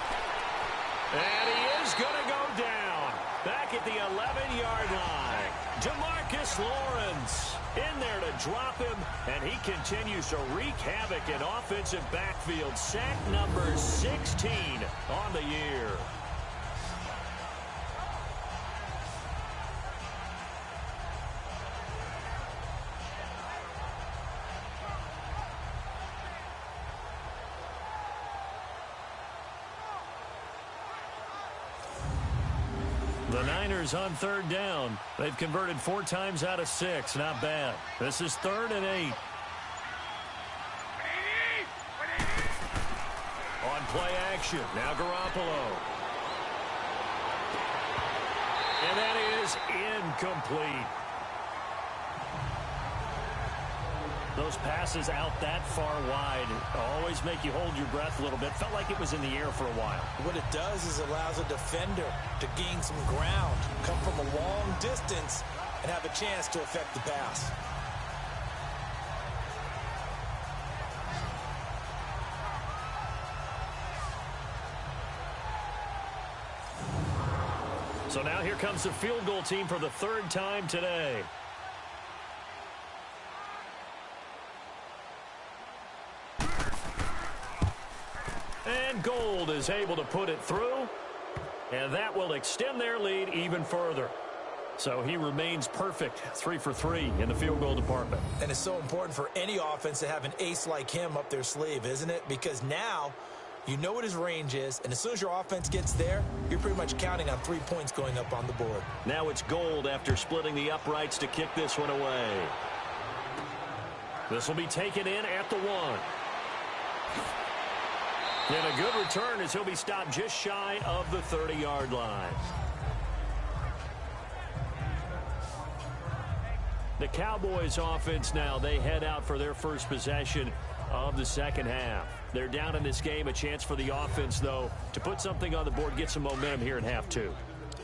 And he is going to go down. Back at the 11-yard line. DeMarcus Lawrence in there to drop him. And he continues to wreak havoc in offensive backfield. Sack number 16 on the year. The Niners on 3rd down. They've converted 4 times out of 6. Not bad. This is 3rd and 8. On play action. Now Garoppolo. And that is incomplete. Those passes out that far wide always make you hold your breath a little bit. Felt like it was in the air for a while. What it does is allows a defender to gain some ground, come from a long distance, and have a chance to affect the pass. So now here comes the field goal team for the third time today. And Gold is able to put it through. And that will extend their lead even further. So he remains perfect, 3 for 3 in the field goal department. And it's so important for any offense to have an ace like him up their sleeve, isn't it? Because now you know what his range is, and as soon as your offense gets there, you're pretty much counting on 3 points going up on the board. Now it's Gold after splitting the uprights to kick this one away. This will be taken in at the 1. And a good return as he'll be stopped just shy of the 30-yard line. The Cowboys offense now, they head out for their first possession of the second half. They're down in this game. A chance for the offense, though, to put something on the board, get some momentum here in half 2.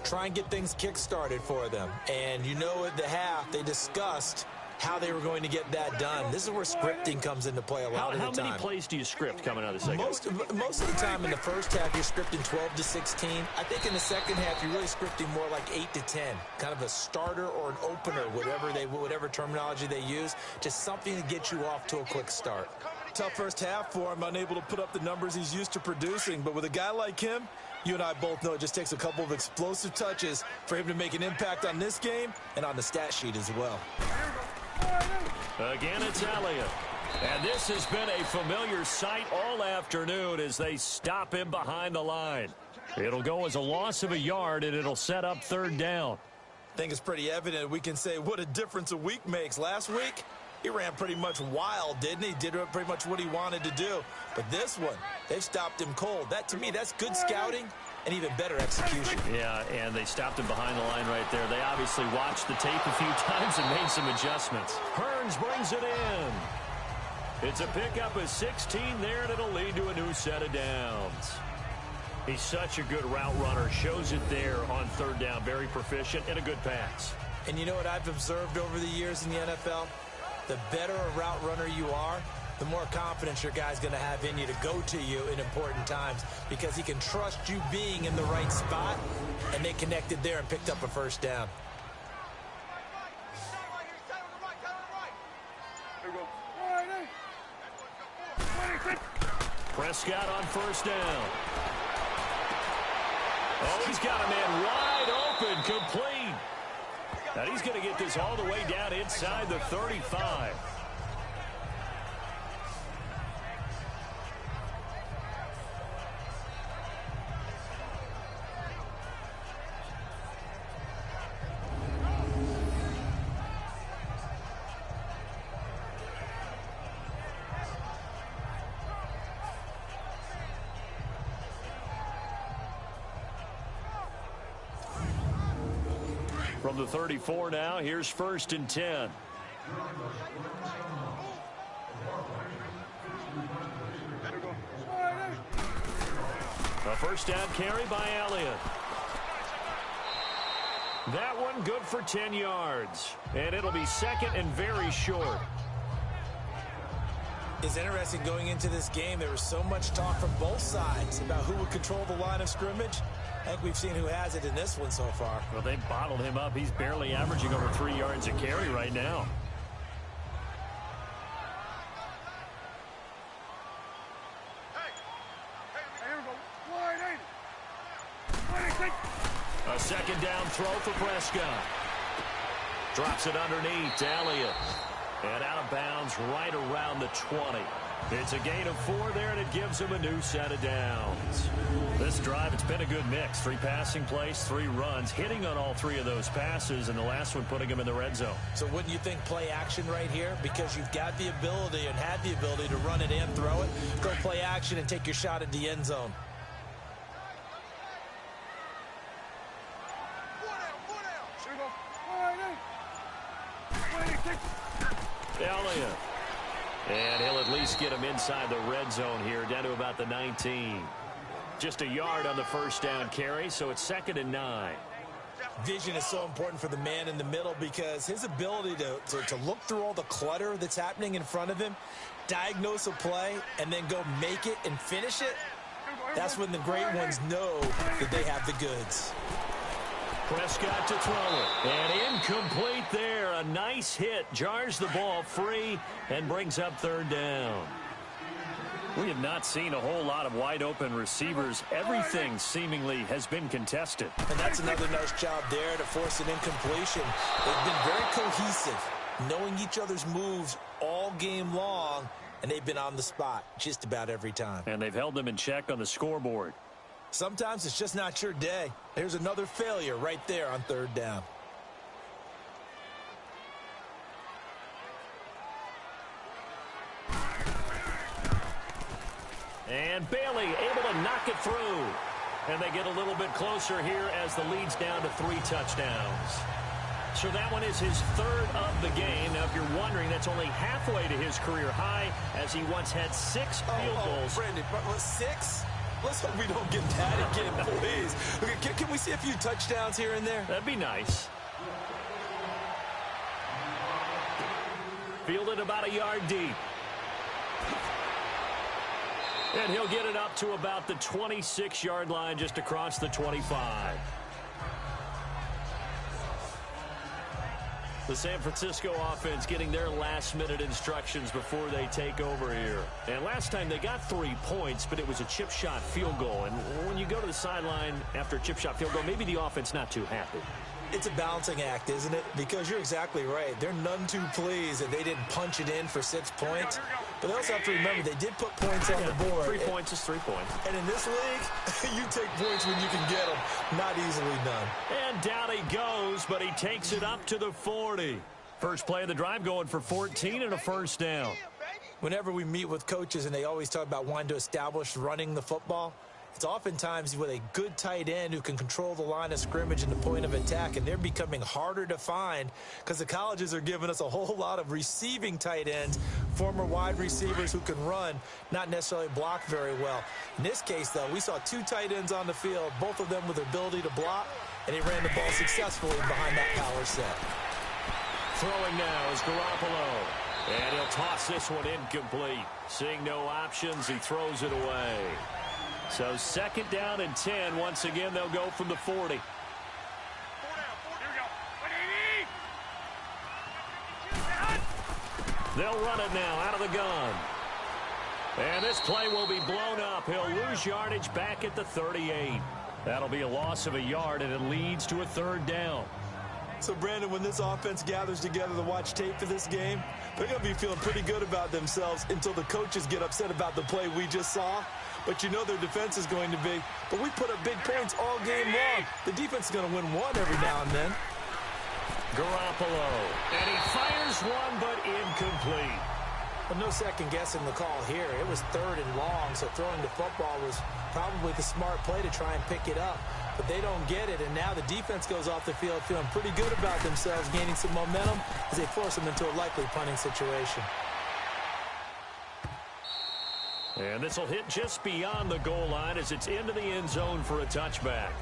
Try and get things kick-started for them. And you know at the half, they discussed how they were going to get that done. This is where scripting comes into play a lot of the time. How many plays do you script coming out of the second half? Most of the time in the first half, you're scripting 12 to 16. I think in the second half, you're really scripting more like 8 to 10. Kind of a starter or an opener, whatever terminology they use. Just something to get you off to a quick start. Tough first half for him, unable to put up the numbers he's used to producing. But with a guy like him, you and I both know it just takes a couple of explosive touches for him to make an impact on this game and on the stat sheet as well. Again, it's Elliott. And this has been a familiar sight all afternoon as they stop him behind the line. It'll go as a loss of a yard, and it'll set up third down. I think it's pretty evident. We can say what a difference a week makes. Last week, he ran pretty much wild, didn't he? Did pretty much what he wanted to do. But this one, they've stopped him cold. That, to me, that's good scouting and even better execution. Yeah, and they stopped him behind the line right there. They obviously watched the tape a few times and made some adjustments. Hearns brings it in. It's a pickup of 16 there, and it'll lead to a new set of downs. He's such a good route runner. Shows it there on third down. Very proficient and a good pass. And you know what I've observed over the years in the NFL? The better a route runner you are, the more confidence your guy's going to have in you to go to you in important times because he can trust you being in the right spot, and they connected there and picked up a first down. Prescott on first down. Oh, he's got a man wide open, complete. Now he's going to get this all the way down inside the 35. From the 34 now, here's 1st and 10. A first down carry by Elliott. That one good for 10 yards. And it'll be second and very short. It's interesting going into this game. There was so much talk from both sides about who would control the line of scrimmage. I think we've seen who has it in this one so far. Well, they bottled him up. He's barely averaging over 3 yards a carry right now. A second down throw for Prescott. Drops it underneath to Elliott. And out of bounds right around the 20. It's a gain of 4 there, and it gives him a new set of downs. This drive, it's been a good mix. 3 passing plays, 3 runs, hitting on all 3 of those passes, and the last one putting him in the red zone. So wouldn't you think play action right here? Because you've got the ability and had the ability to run it and throw it. Go play action and take your shot at the end zone. Elliott. And he'll at least get him inside the red zone here, down to about the 19. Just a yard on the first down carry, so it's 2nd and 9. Vision is so important for the man in the middle because his ability to look through all the clutter that's happening in front of him, diagnose a play, and then go make it and finish it, that's when the great ones know that they have the goods. Prescott to throw it. And incomplete there. A nice hit. Jars the ball free and brings up 3rd down. We have not seen a whole lot of wide-open receivers. Everything seemingly has been contested. And that's another nice job there to force an incompletion. They've been very cohesive, knowing each other's moves all game long, and they've been on the spot just about every time. And they've held them in check on the scoreboard. Sometimes it's just not your day. There's another failure right there on 3rd down. And Bailey able to knock it through. And they get a little bit closer here as the lead's down to 3 touchdowns. So that one is his 3rd of the game. Now, if you're wondering, that's only halfway to his career high, as he once had 6 field goals. Brandon, 6? Let's hope we don't get that again, please. Okay, can we see a few touchdowns here and there? That'd be nice. Fielded about a yard deep. And he'll get it up to about the 26-yard line, just across the 25. The San Francisco offense getting their last-minute instructions before they take over here. And last time they got 3 points, but it was a chip shot field goal. And when you go to the sideline after a chip shot field goal, maybe the offense not too happy. It's a balancing act, isn't it? Because you're exactly right. They're none too pleased that they didn't punch it in for 6 points. But they also have to remember they did put points on the board. 3 points is 3 points. And in this league, you take points when you can get them. Not easily done. And down he goes, but he takes it up to the 40. First play of the drive going for 14 and a first down. Whenever we meet with coaches and they always talk about wanting to establish running the football, it's oftentimes with a good tight end who can control the line of scrimmage and the point of attack, and they're becoming harder to find because the colleges are giving us a whole lot of receiving tight ends, former wide receivers who can run, not necessarily block very well. In this case, though, we saw 2 tight ends on the field, both of them with the ability to block, and he ran the ball successfully behind that power set. Throwing now is Garoppolo, and he'll toss this one incomplete. Seeing no options, he throws it away. So 2nd down and 10. Once again, they'll go from the 40. They'll run it now out of the gun. And this play will be blown up. He'll lose yardage back at the 38. That'll be a loss of a yard, and it leads to a 3rd down. So, Brandon, when this offense gathers together to watch tape for this game, they're going to be feeling pretty good about themselves until the coaches get upset about the play we just saw. But you know their defense is going to be. But we put up big points all game long. The defense is going to win one every now and then. Garoppolo. And he fires one, but incomplete. Well, no second guessing the call here. It was 3rd and long, so throwing the football was probably the smart play to try and pick it up. But they don't get it, and now the defense goes off the field feeling pretty good about themselves, gaining some momentum as they force them into a likely punting situation. And this will hit just beyond the goal line as it's into the end zone for a touchback.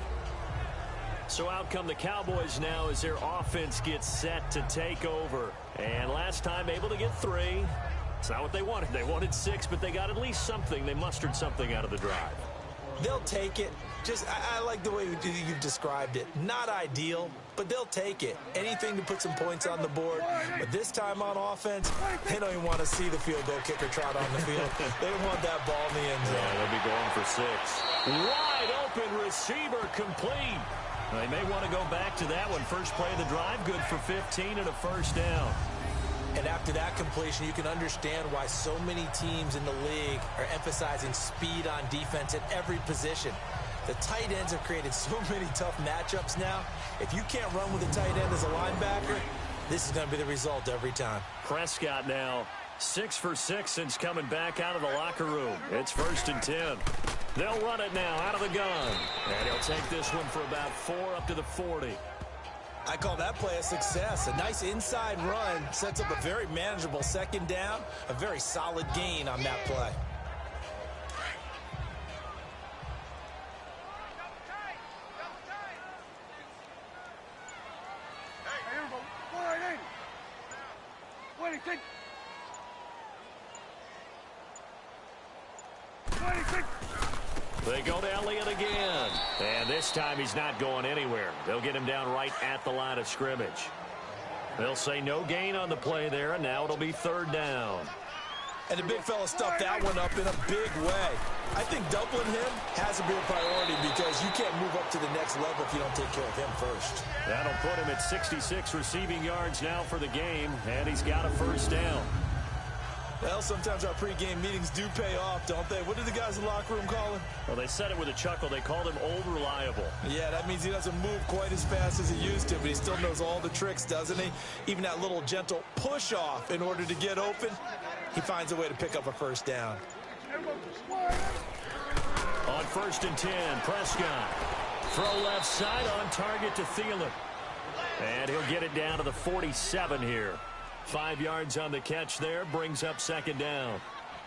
So out come the Cowboys now as their offense gets set to take over. And last time able to get 3. It's not what they wanted. They wanted 6, but they got at least something. They mustered something out of the drive. They'll take it. I like the way you've described it. Not ideal, but they'll take it. Anything to put some points on the board. But this time on offense, they don't even want to see the field goal kicker trot on the field. They want that ball in the end zone. Yeah, they'll be going for 6. Wide open receiver complete. They may want to go back to that one. First play of the drive, good for 15 and a first down. And after that completion, you can understand why so many teams in the league are emphasizing speed on defense at every position. The tight ends have created so many tough matchups now. If you can't run with a tight end as a linebacker, this is going to be the result every time. Prescott now 6 for 6 since coming back out of the locker room. It's 1st and 10. They'll run it now out of the gun. And he'll take this one for about 4 up to the 40. I call that play a success. A nice inside run sets up a very manageable second down, a very solid gain on that play. They go to Elliott again. And this time he's not going anywhere. They'll get him down right at the line of scrimmage. They'll say no gain on the play there, and now it'll be third down. And the big fella stuffed that one up in a big way. I think doubling him has to be a priority because you can't move up to the next level if you don't take care of him first. That'll put him at 66 receiving yards now for the game, and he's got a first down. Well, sometimes our pregame meetings do pay off, don't they? What did the guys in the locker room call him? Well, they said it with a chuckle. They called him Old Reliable. Yeah, that means he doesn't move quite as fast as he used to, but he still knows all the tricks, doesn't he? Even that little gentle push-off in order to get open, he finds a way to pick up a first down. On 1st and 10, Prescott. Throw left side on target to Thielen. And he'll get it down to the 47 here. 5 yards on the catch there, brings up second down.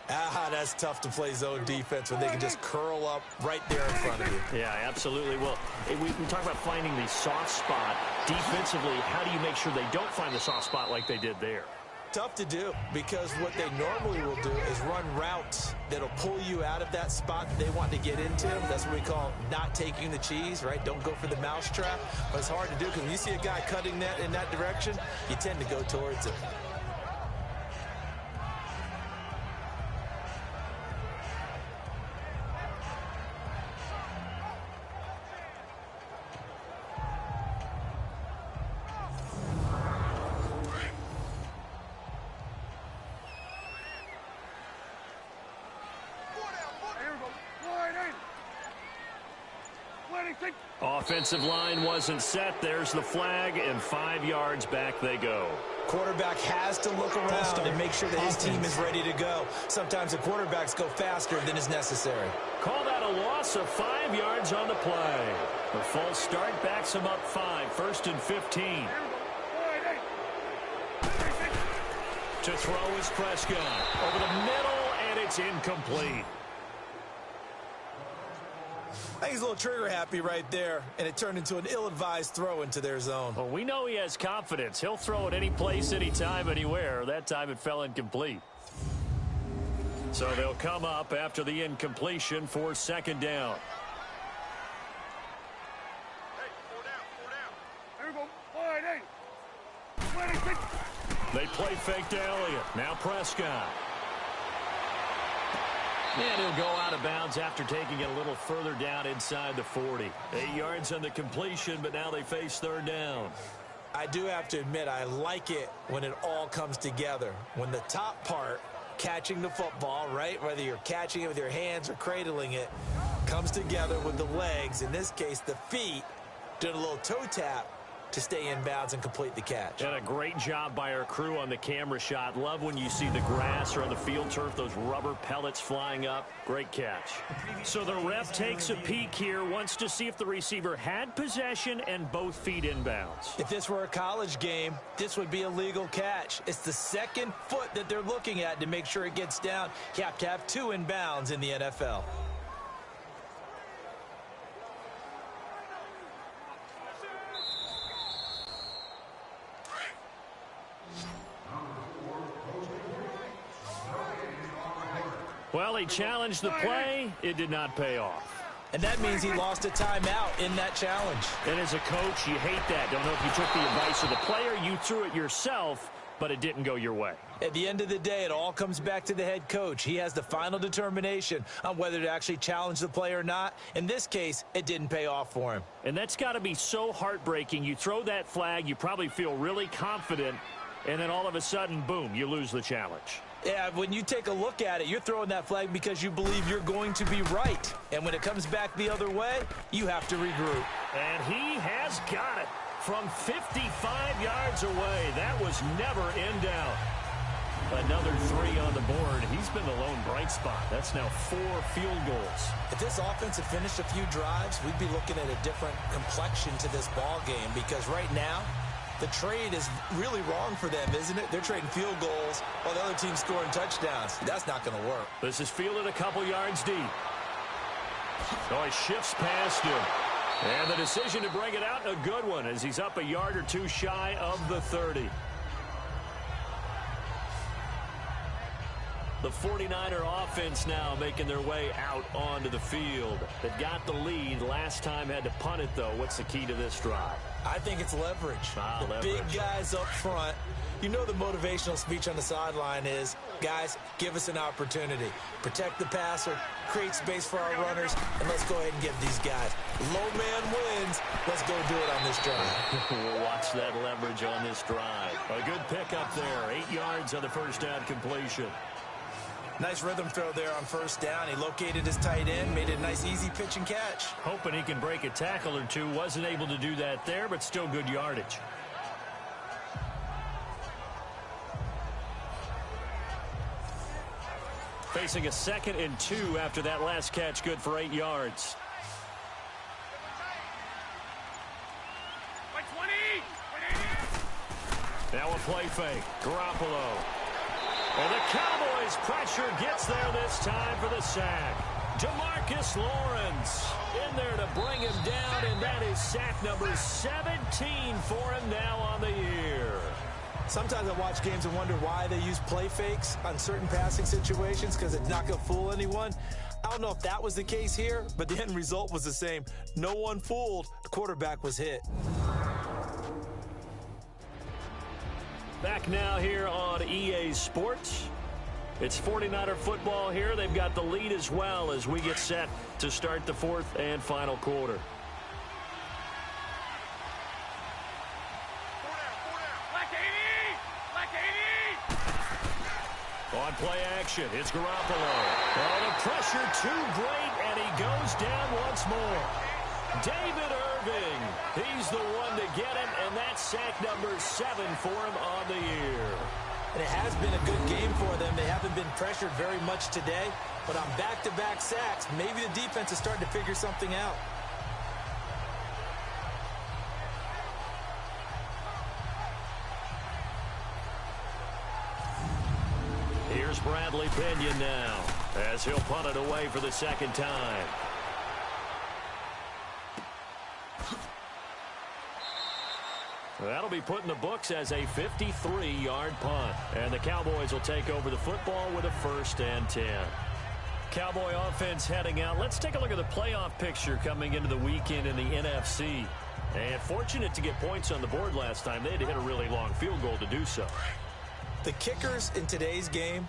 That's tough to play zone defense when they can just curl up right there in front of you. Yeah, absolutely. Well, we talk about finding the soft spot. Defensively, how do you make sure they don't find the soft spot like they did there? Tough to do because what they normally will do is run routes that'll pull you out of that spot that they want to get into. That's what we call not taking the cheese, right? Don't go for the mousetrap. But it's hard to do because when you see a guy cutting that in that direction, you tend to go towards it. Offensive line wasn't set. There's the flag, and 5 yards back they go. Quarterback has to look around and make sure that his team is ready to go. Sometimes the quarterbacks go faster than is necessary. Call that a loss of 5 yards on the play. The false start backs him up 5, 1st and 15. To throw is Prescott. Over the middle, and it's incomplete. I think he's a little trigger happy right there, and it turned into an ill-advised throw into their zone. Well, we know he has confidence. He'll throw it any place, anytime, anywhere. That time it fell incomplete. So they'll come up after the incompletion for second down. They play fake to Elliott. Now Prescott. And he'll go out of bounds after taking it a little further down inside the 40. 8 yards on the completion, but now they face third down. I do have to admit, I like it when it all comes together. When the top part, catching the football, right, whether you're catching it with your hands or cradling it, comes together with the legs, in this case the feet, doing a little toe tap to stay in bounds and complete the catch. And a great job by our crew on the camera shot. Love when you see the grass or on the field turf, those rubber pellets flying up. Great catch. So the ref takes a peek here, wants to see if the receiver had possession and both feet inbounds. If this were a college game, this would be a legal catch. It's the second foot that they're looking at to make sure it gets down. You have to have 2 inbounds in the NFL. Well, he challenged the play. It did not pay off. And that means he lost a timeout in that challenge. And as a coach, you hate that. Don't know if you took the advice of the player, you threw it yourself, but it didn't go your way. At the end of the day, it all comes back to the head coach. He has the final determination on whether to actually challenge the play or not. In this case, it didn't pay off for him. And that's got to be so heartbreaking. You throw that flag, you probably feel really confident, and then all of a sudden, boom, you lose the challenge. Yeah, when you take a look at it, you're throwing that flag because you believe you're going to be right. And when it comes back the other way, you have to regroup. And he has got it from 55 yards away. That was never in doubt. Another 3 on the board. He's been the lone bright spot. That's now 4 field goals. If this offense had finished a few drives, we'd be looking at a different complexion to this ball game, because right now, the trade is really wrong for them, isn't it? They're trading field goals while the other team's scoring touchdowns. That's not going to work. This is fielded a couple yards deep. So he shifts past him. And the decision to bring it out, a good one, as he's up a yard or 2 shy of the 30. The 49er offense now making their way out onto the field. They got the lead. Last time had to punt it, though. What's the key to this drive? I think it's leverage. The big guys up front. You know the motivational speech on the sideline is, guys, give us an opportunity. Protect the passer, create space for our runners, and let's go ahead and get these guys. Low man wins. Let's go do it on this drive. We'll watch that leverage on this drive. A good pickup there. 8 yards on the first down completion. Nice rhythm throw there on first down. He located his tight end, made it a nice, easy pitch and catch. Hoping he can break a tackle or two. Wasn't able to do that there, but still good yardage. Facing a 2nd and 2 after that last catch, good for 8 yards. Now a play fake. Garoppolo. And the Cowboys pressure gets there this time for the sack. DeMarcus Lawrence in there to bring him down, and that is sack number 17 for him now on the year. Sometimes I watch games and wonder why they use play fakes on certain passing situations, because it's not going to fool anyone. I don't know if that was the case here, but the end result was the same. No one fooled. The quarterback was hit. Back now here on EA Sports. It's 49er football here. They've got the lead as well as we get set to start the 4th and final quarter. On play action, it's Garoppolo. Oh, the pressure too great, and he goes down once more. David Irving, he's the one to get him, and that's sack number 7 for him on the year. And it has been a good game for them. They haven't been pressured very much today, but on back-to-back sacks, maybe the defense is starting to figure something out. Here's Bradley Pinion now, as he'll punt it away for the 2nd time. That'll be put in the books as a 53-yard punt. And the Cowboys will take over the football with a 1st and 10. Cowboy offense heading out. Let's take a look at the playoff picture coming into the weekend in the NFC. And fortunate to get points on the board last time. They had to hit a really long field goal to do so. The kickers in today's game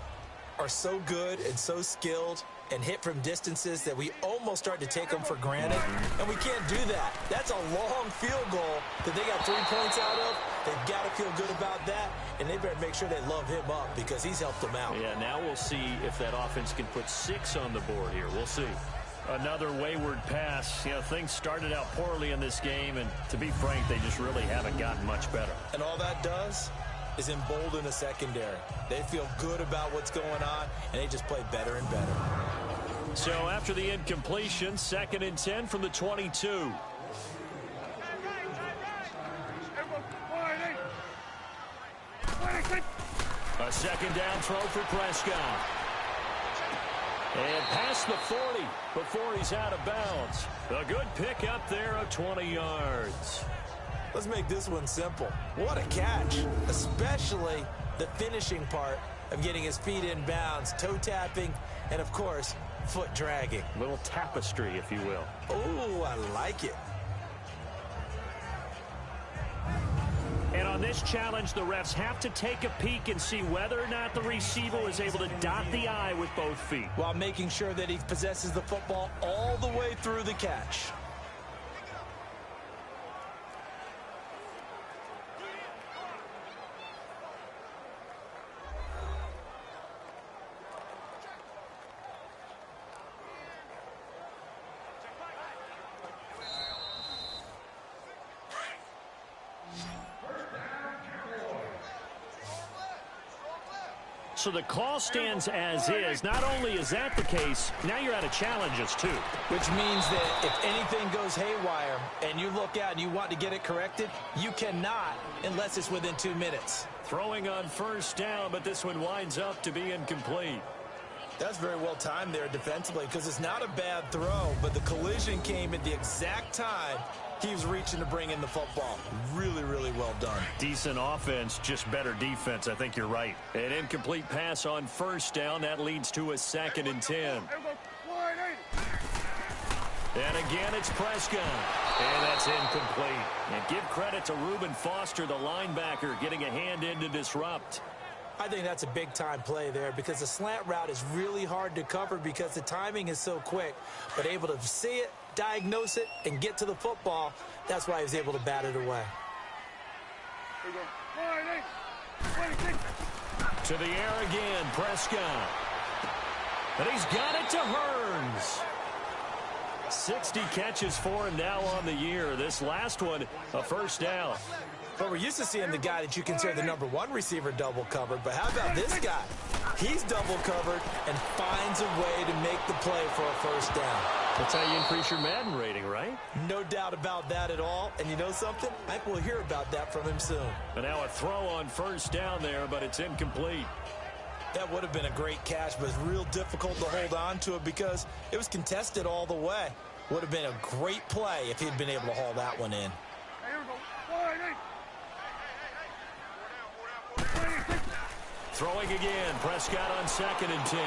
are so good and so skilled and hit from distances that we almost start to take them for granted, and we can't do that. That's a long field goal that they got 3 points out of. They've got to feel good about that, and they better make sure they love him up because he's helped them out. Yeah, now we'll see if that offense can put 6 on the board here. We'll see. Another wayward pass. You know, things started out poorly in this game, and to be frank, they just really haven't gotten much better. And all that does is embolden the secondary. They feel good about what's going on, and they just play better and better. So after the incompletion, 2nd and 10 from the 22. A 2nd down throw for Prescott. And past the 40 before he's out of bounds. A good pick up there of 20 yards. Let's make this one simple. What a catch, especially the finishing part of getting his feet in bounds, toe tapping, and of course, foot dragging. A little tapestry, if you will. Oh, I like it. And on this challenge, the refs have to take a peek and see whether or not the receiver was able to dot the I with both feet, while making sure that he possesses the football all the way through the catch. so the call stands as is. Not only is that the case, now you're out of challenges, too. Which means that if anything goes haywire and you look out and you want to get it corrected, you cannot unless it's within 2 minutes. Throwing on first down, but this one winds up to be incomplete. That's very well timed there defensively because it's not a bad throw, but the collision came at the exact time he was reaching to bring in the football. Really, really well done. Decent offense, just better defense. I think you're right. An incomplete pass on first down. That leads to a 2nd and 10. And again, it's Prescott. And that's incomplete. And give credit to Reuben Foster, the linebacker, getting a hand in to disrupt. I think that's a big-time play there because the slant route is really hard to cover because the timing is so quick. But able to see it, diagnose it, and get to the football, that's why he was able to bat it away. To the air again, Prescott. And he's got it to Hearns. 60 catches for him now on the year. This last one, a first down. But we're used to seeing the guy that you consider the #1 receiver double covered. But how about this guy? He's double covered and finds a way to make the play for a first down. That's how you increase your Madden rating, right? No doubt about that at all. And you know something? I think we'll hear about that from him soon. And now a throw on first down there, but it's incomplete. That would have been a great catch, but it's real difficult to hold on to it because it was contested all the way. Would have been a great play if he'd been able to haul that one in. Throwing again, Prescott on 2nd and 10.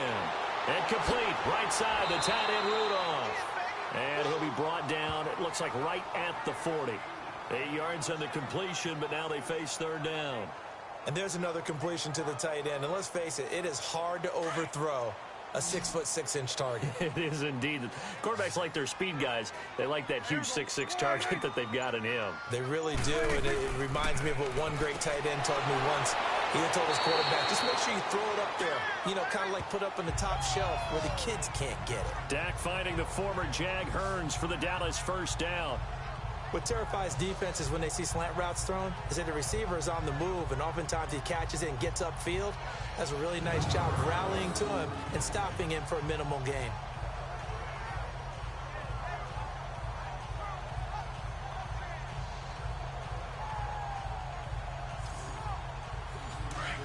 And complete, right side, the tight end Rudolph. And he'll be brought down, it looks like right at the 40. 8 yards on the completion, but now they face 3rd down. And there's another completion to the tight end. And let's face it, it is hard to overthrow a 6'6" target. It is indeed. Quarterbacks like their speed guys. They like that huge 6'6" target that they've got in him. They really do, and it reminds me of what one great tight end told me once. He told his quarterback, just make sure you throw it up there. You know, kind of like put up on the top shelf where the kids can't get it. Dak finding the former Jag Hearns for the Dallas first down. What terrifies defenses when they see slant routes thrown is that the receiver is on the move, and oftentimes he catches it and gets upfield. Does a really nice job rallying to him and stopping him for a minimal gain.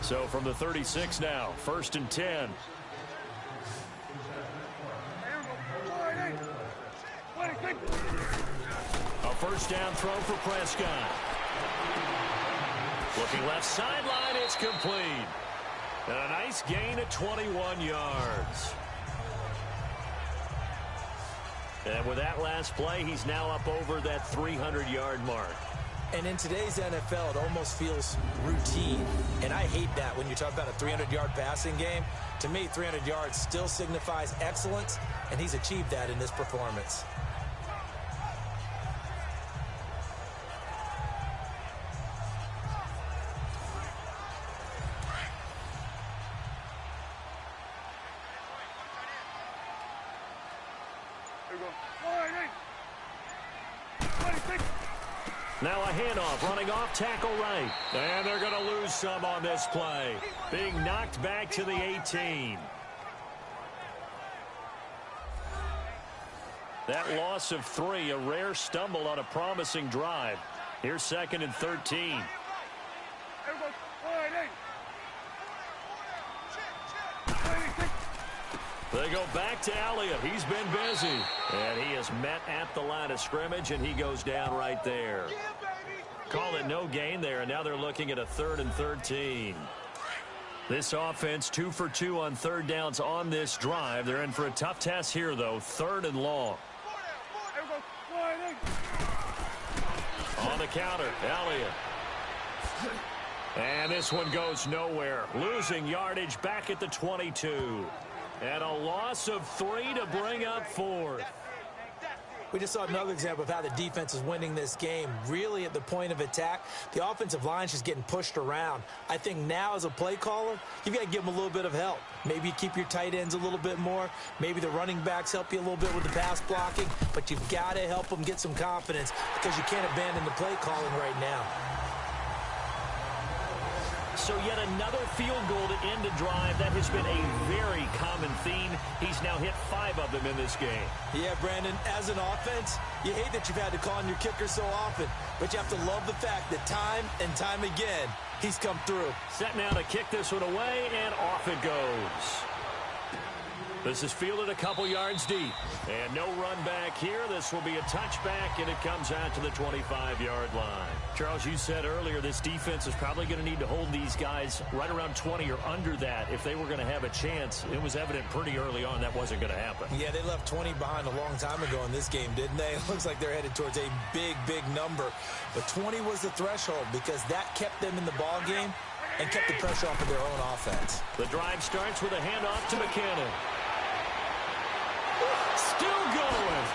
So from the 36 now, 1st and 10. A first down throw for Prescott. Looking left sideline, it's complete. And a nice gain of 21 yards. And with that last play, he's now up over that 300-yard mark. And in today's NFL, it almost feels routine. And I hate that when you talk about a 300-yard passing game. To me, 300 yards still signifies excellence, and he's achieved that in this performance. Now a handoff, running off tackle right. And they're going to lose some on this play. Being knocked back to the 18. That loss of 3, a rare stumble on a promising drive. Here's 2nd and 13. They go back to Elliott. He's been busy. And he is met at the line of scrimmage, and he goes down right there. Call it no gain there, and now they're looking at a 3rd and 13. This offense 2 for 2 on 3rd downs on this drive. They're in for a tough test here, though. 3rd and long. On the counter, Elliott. And this one goes nowhere. Losing yardage back at the 22. And a loss of 3 to bring up 4th. We just saw another example of how the defense is winning this game. Really at the point of attack, the offensive line is just getting pushed around. I think now as a play caller, you've got to give them a little bit of help. Maybe you keep your tight ends a little bit more. Maybe the running backs help you a little bit with the pass blocking. But you've got to help them get some confidence because you can't abandon the play calling right now. So yet another field goal to end a drive. That has been a very common theme. He's now hit 5 of them in this game. Yeah, Brandon, as an offense, you hate that you've had to call on your kicker so often, but you have to love the fact that time and time again, he's come through. Set now to kick this one away, and off it goes. This is fielded a couple yards deep. And no run back here. This will be a touchback, and it comes out to the 25-yard line. Charles, you said earlier this defense is probably going to need to hold these guys right around 20 or under that if they were going to have a chance. It was evident pretty early on that wasn't going to happen. Yeah, they left 20 behind a long time ago in this game, didn't they? It looks like they're headed towards a big, big number. But 20 was the threshold because that kept them in the ball game and kept the pressure off of their own offense. The drive starts with a handoff to McKinnon. Still going.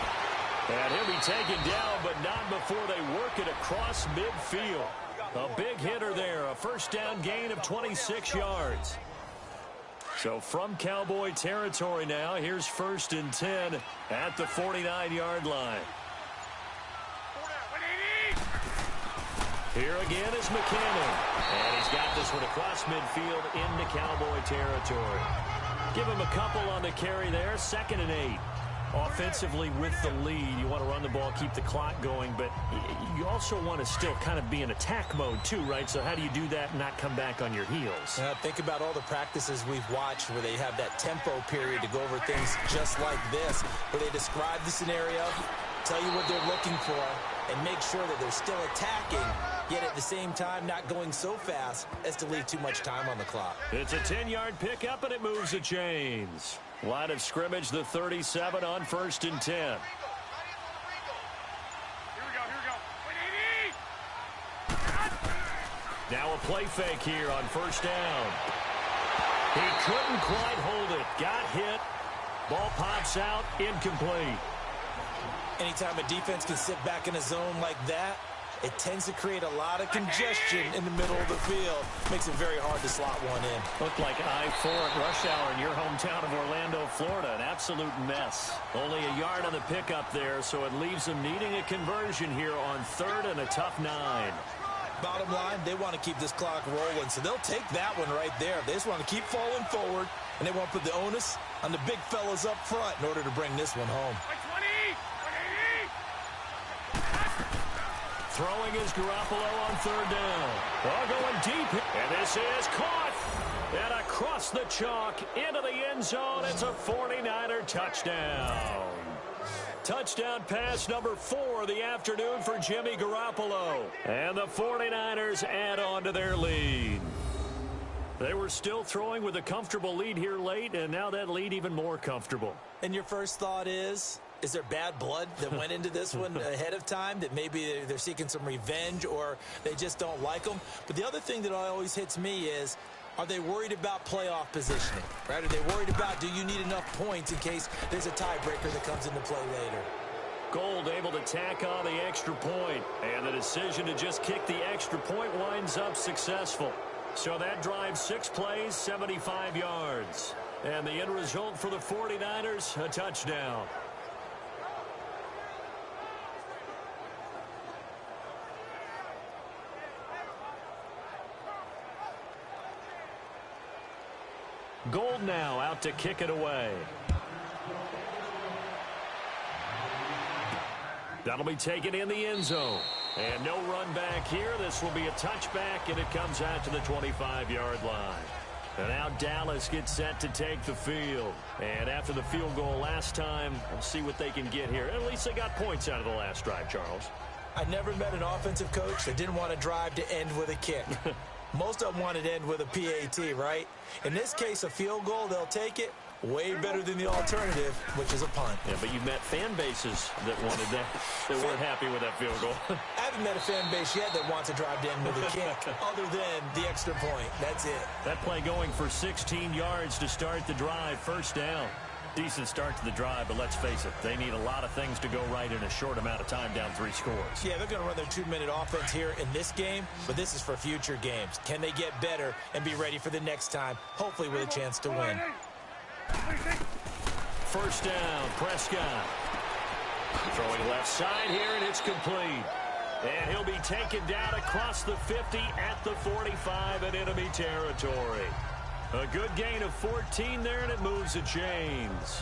And he'll be taken down, but not before they work it across midfield. A big hitter there. A first down gain of 26 yards. So from Cowboy territory now, here's 1st and 10 at the 49-yard line. Here again is McKinnon. And he's got this one across midfield into Cowboy territory. Give him a couple on the carry there. 2nd and 8. Offensively with the lead, you want to run the ball, keep the clock going, but you also want to still kind of be in attack mode too, right? So how do you do that and not come back on your heels? Think about all the practices we've watched where they have that tempo period to go over things just like this, where they describe the scenario, tell you what they're looking for, and make sure that they're still attacking, yet at the same time not going so fast as to leave too much time on the clock. It's a 10-yard pickup, and it moves the chains. Line of scrimmage, the 37 on 1st and 10. Here we go. Now a play fake here on 1st down. He couldn't quite hold it. Got hit. Ball pops out, incomplete. Anytime a defense can sit back in a zone like that, it tends to create a lot of congestion in the middle of the field. Makes it very hard to slot one in. Looked like I-4 at rush hour in your hometown of Orlando, Florida. An absolute mess. Only a yard on the pickup there, so it leaves them needing a conversion here on 3rd and a tough 9. Bottom line, they want to keep this clock rolling, so they'll take that one right there. They just want to keep falling forward, and they want to put the onus on the big fellas up front in order to bring this one home. Throwing is Garoppolo on 3rd down. Ball going deep, and this is caught. And across the chalk into the end zone, it's a 49er touchdown. Touchdown pass number 4 of the afternoon for Jimmy Garoppolo. And the 49ers add on to their lead. They were still throwing with a comfortable lead here late, and now that lead even more comfortable. And your first thought is there bad blood that went into this one ahead of time, that maybe they're seeking some revenge or they just don't like them? But the other thing that always hits me is, are they worried about playoff positioning? Right? Are they worried about, do you need enough points in case there's a tiebreaker that comes into play later? Gold able to tack on the extra point, and the decision to just kick the extra point winds up successful. So that drives 6 plays, 75 yards. And the end result for the 49ers, a touchdown. Gold now out to kick it away. That'll be taken in the end zone. And no run back here. This will be a touchback, and it comes out to the 25-yard line. And now Dallas gets set to take the field. And after the field goal last time, we'll see what they can get here. At least they got points out of the last drive, Charles. I never met an offensive coach that didn't want to drive to end with a kick. Most of them wanted to end with a PAT, right? In this case, a field goal, they'll take it. Way better than the alternative, which is a punt. Yeah, but you met fan bases that wanted that, that weren't happy with that field goal. I haven't met a fan base yet that wants to drive to end with a kick, other than the extra point. That's it. That play going for 16 yards to start the drive. 1st down. Decent start to the drive, but let's face it, they need a lot of things to go right in a short amount of time, down 3 scores. Yeah, they're going to run their 2-minute offense here in this game, but this is for future games. Can they get better and be ready for the next time, hopefully with a chance to win? 1st down, Prescott. Throwing left side here, and it's complete. And he'll be taken down across the 50 at the 45 in enemy territory. A good gain of 14 there, and it moves the chains.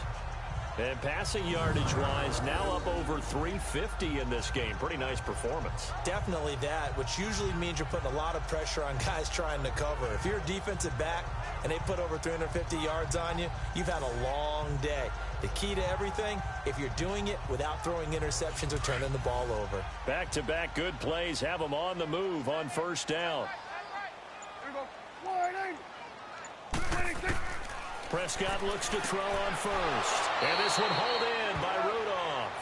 And passing yardage-wise, now up over 350 in this game. Pretty nice performance. Definitely that, which usually means you're putting a lot of pressure on guys trying to cover. If you're a defensive back and they put over 350 yards on you, you've had a long day. The key to everything, if you're doing it without throwing interceptions or turning the ball over. Back-to-back good plays have them on the move on first down. Prescott looks to throw on first. And this one hauled in by Rudolph.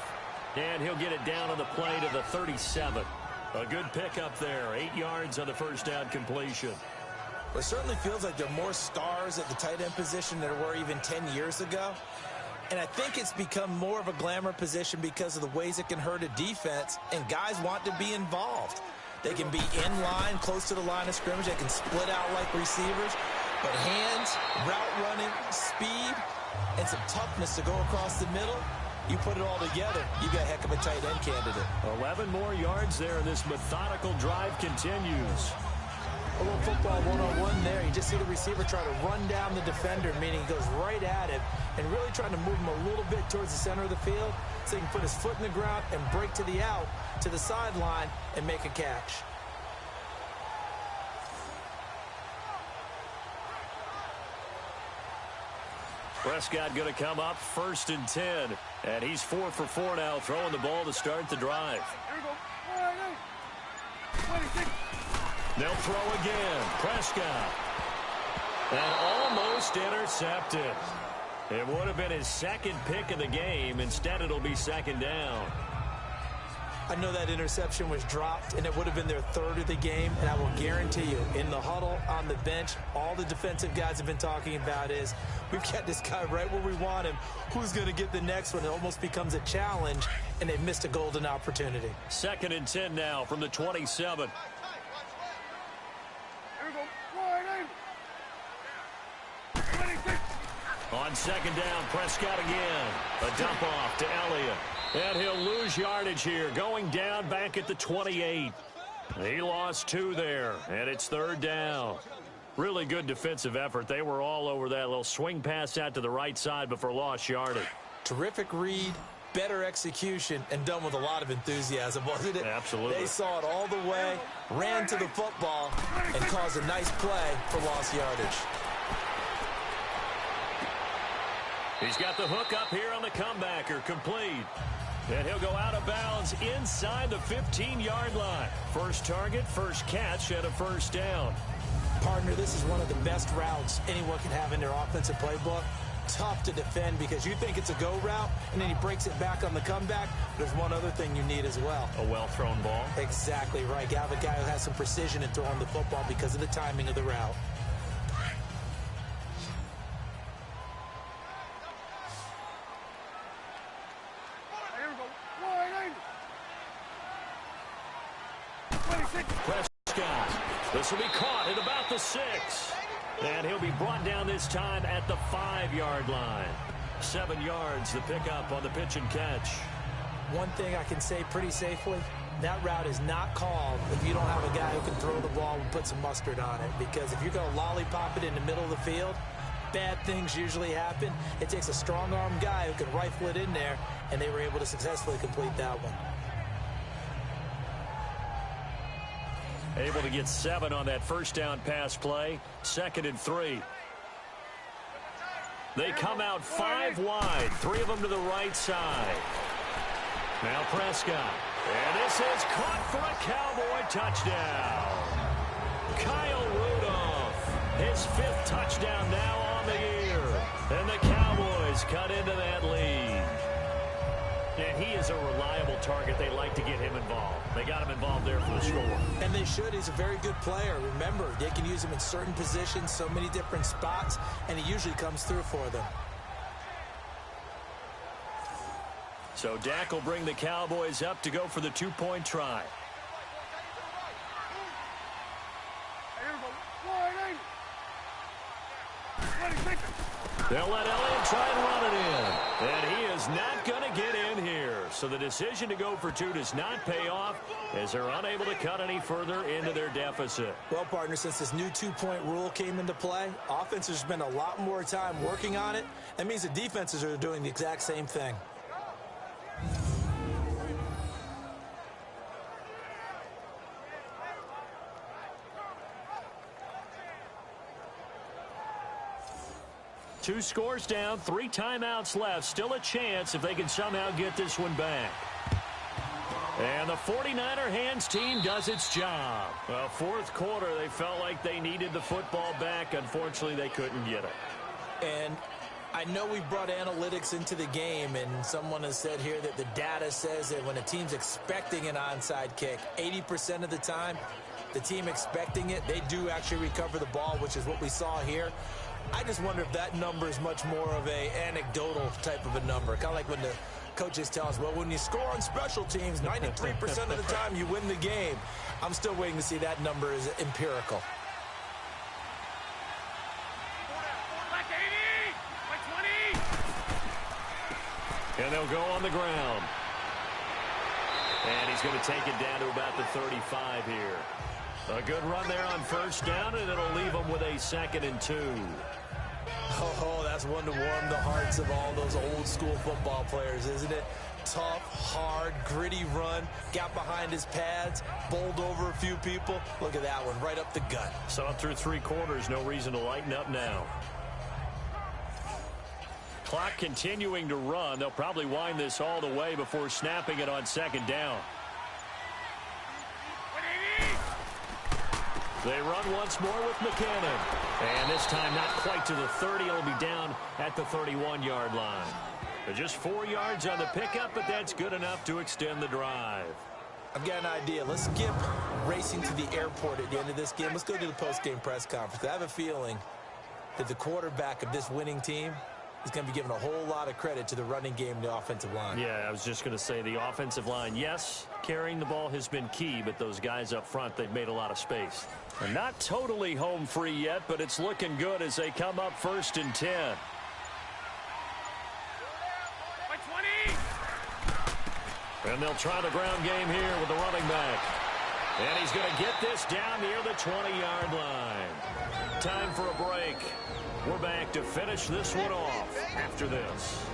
And he'll get it down on the play to the 37. A good pickup there. 8 yards on the first down completion. It certainly feels like there are more stars at the tight end position than there were even 10 years ago. And I think it's become more of a glamour position because of the ways it can hurt a defense, and guys want to be involved. They can be in line, close to the line of scrimmage. They can split out like receivers. But hands, route running, speed, and some toughness to go across the middle, you put it all together, you got a heck of a tight end candidate. 11 more yards there, and this methodical drive continues. A little football one-on-one there. You just see the receiver try to run down the defender, meaning he goes right at him, and really trying to move him a little bit towards the center of the field so he can put his foot in the ground and break to the out, to the sideline, and make a catch. Prescott going to come up 1st and 10. And he's 4 for 4 now, throwing the ball to start the drive. They'll throw again. Prescott. And almost intercepted. It would have been his second pick of the game. Instead, it'll be 2nd down. I know that interception was dropped, and it would have been their 3rd of the game, and I will guarantee you, in the huddle, on the bench, all the defensive guys have been talking about is, we've got this guy right where we want him. Who's going to get the next one? It almost becomes a challenge, and they've missed a golden opportunity. 2nd and 10 now from the 27. On 2nd down, Prescott again. A dump off to Elliott. And he'll lose yardage here, going down back at the 28. He lost 2 there, and it's 3rd down. Really good defensive effort. They were all over that little swing pass out to the right side before lost yardage. Terrific read, better execution, and done with a lot of enthusiasm, wasn't it? Absolutely. They saw it all the way, ran to the football, and caused a nice play for lost yardage. He's got the hook up here on the comebacker, complete. And he'll go out of bounds inside the 15-yard line. First target, first catch, and a 1st down. Partner, this is one of the best routes anyone can have in their offensive playbook. Tough to defend because you think it's a go route, and then he breaks it back on the comeback. There's one other thing you need as well. A well-thrown ball. Exactly right. You have a guy who has some precision in throwing the football because of the timing of the route. Prescott. This will be caught at about the 6. And he'll be brought down this time at the 5-yard line. 7 yards, the pickup on the pitch and catch. One thing I can say pretty safely, that route is not called if you don't have a guy who can throw the ball and put some mustard on it. Because if you're going to lollipop it in the middle of the field, bad things usually happen. It takes a strong-arm guy who can rifle it in there, and they were able to successfully complete that one. Able to get 7 on that first down pass play. 2nd and 3. They come out 5 wide. 3 of them to the right side. Now Prescott. And this is caught for a Cowboy touchdown. Kyle Rudolph. His 5th touchdown now on the year. And the Cowboys cut into that lead. And he is a reliable target. They like to get him involved. They got him involved there for the score. And they should. He's a very good player. Remember, they can use him in certain positions, so many different spots, and he usually comes through for them. So Dak will bring the Cowboys up to go for the 2-point try. They'll let Elliott try and run it in. And he is not going to get in here. So the decision to go for two does not pay off as they're unable to cut any further into their deficit. Well, partner, since this new two-point rule came into play, offenses spend a lot more time working on it. That means the defenses are doing the exact same thing. Two scores down, 3 timeouts left. Still a chance if they can somehow get this one back. And the 49er hands team does its job. Well, fourth quarter, they felt like they needed the football back. Unfortunately, they couldn't get it. And I know we've brought analytics into the game, and someone has said here that the data says that when a team's expecting an onside kick, 80% of the time, the team expecting it, they do actually recover the ball, which is what we saw here. I just wonder if that number is much more of a anecdotal type of a number. Kind of like when the coaches tell us, well, when you score on special teams, 93% of the time you win the game. I'm still waiting to see that number is empirical. And they'll go on the ground. And he's going to take it down to about the 35 here. A good run there on first down, and it'll leave them with a 2nd and 2. Oh, that's one to warm the hearts of all those old school football players, isn't it? Tough, hard, gritty run, got behind his pads, bowled over a few people. Look at that one, right up the gut. So up through 3 quarters, no reason to lighten up now. Clock continuing to run. They'll probably wind this all the way before snapping it on 2nd down. They run once more with McKinnon. And this time not quite to the 30. It'll be down at the 31-yard line. But just 4 yards on the pickup, but that's good enough to extend the drive. I've got an idea. Let's skip racing to the airport at the end of this game. Let's go to the post-game press conference. I have a feeling that the quarterback of this winning team is going to be given a whole lot of credit to the running game and the offensive line. Yeah, I was just going to say the offensive line, yes, carrying the ball has been key, but those guys up front, they've made a lot of space. They're not totally home free yet, but it's looking good as they come up 1st and 10. And they'll try the ground game here with the running back. And he's going to get this down near the 20-yard line. Time for a break. We're back to finish this one off after this.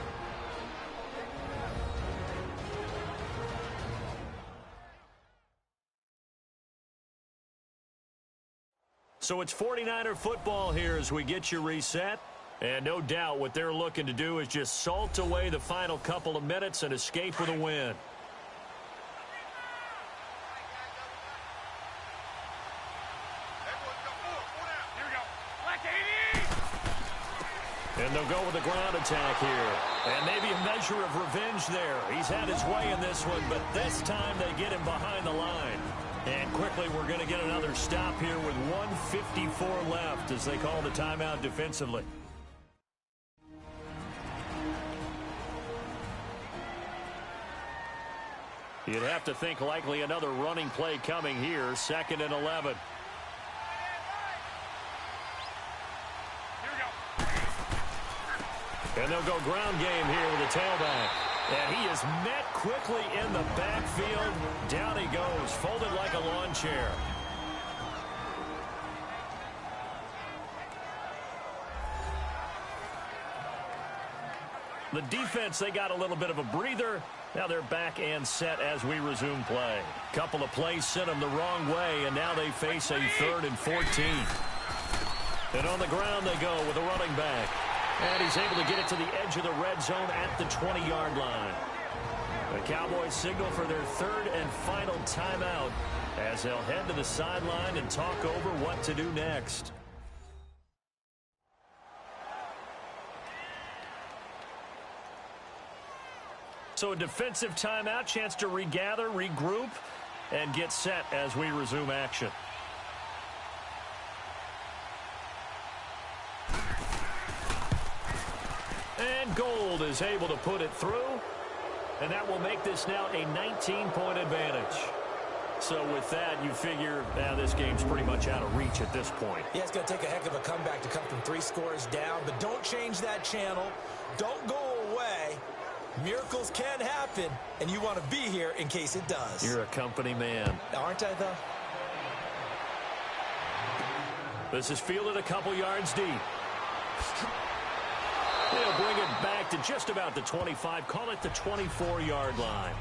So it's 49er football here as we get you reset. And no doubt what they're looking to do is just salt away the final couple of minutes and escape with a win. And they'll go with a ground attack here. And maybe a measure of revenge there. He's had his way in this one, but this time they get him behind the line. And quickly we're going to get another stop here with 1:54 left as they call the timeout defensively. You'd have to think likely another running play coming here, 2nd and 11. And they'll go ground game here with a tailback. And he is met quickly in the backfield. Down he goes, folded like a lawn chair. The defense, they got a little bit of a breather. Now they're back and set as we resume play. Couple of plays sent them the wrong way, and now they face a 3rd and 14. And on the ground they go with a running back. And he's able to get it to the edge of the red zone at the 20-yard line. The Cowboys signal for their 3rd and final timeout as they'll head to the sideline and talk over what to do next. So a defensive timeout, chance to regather, regroup, and get set as we resume action. And Gold is able to put it through, and that will make this now a 19-point advantage. So with that, you figure, this game's pretty much out of reach at this point. Yeah, it's going to take a heck of a comeback to come from 3 scores down, but don't change that channel. Don't go away. Miracles can happen, and you want to be here in case it does. You're a company man. Aren't I, though? This is fielded a couple yards deep. They'll bring it back to just about the 25. Call it the 24-yard line.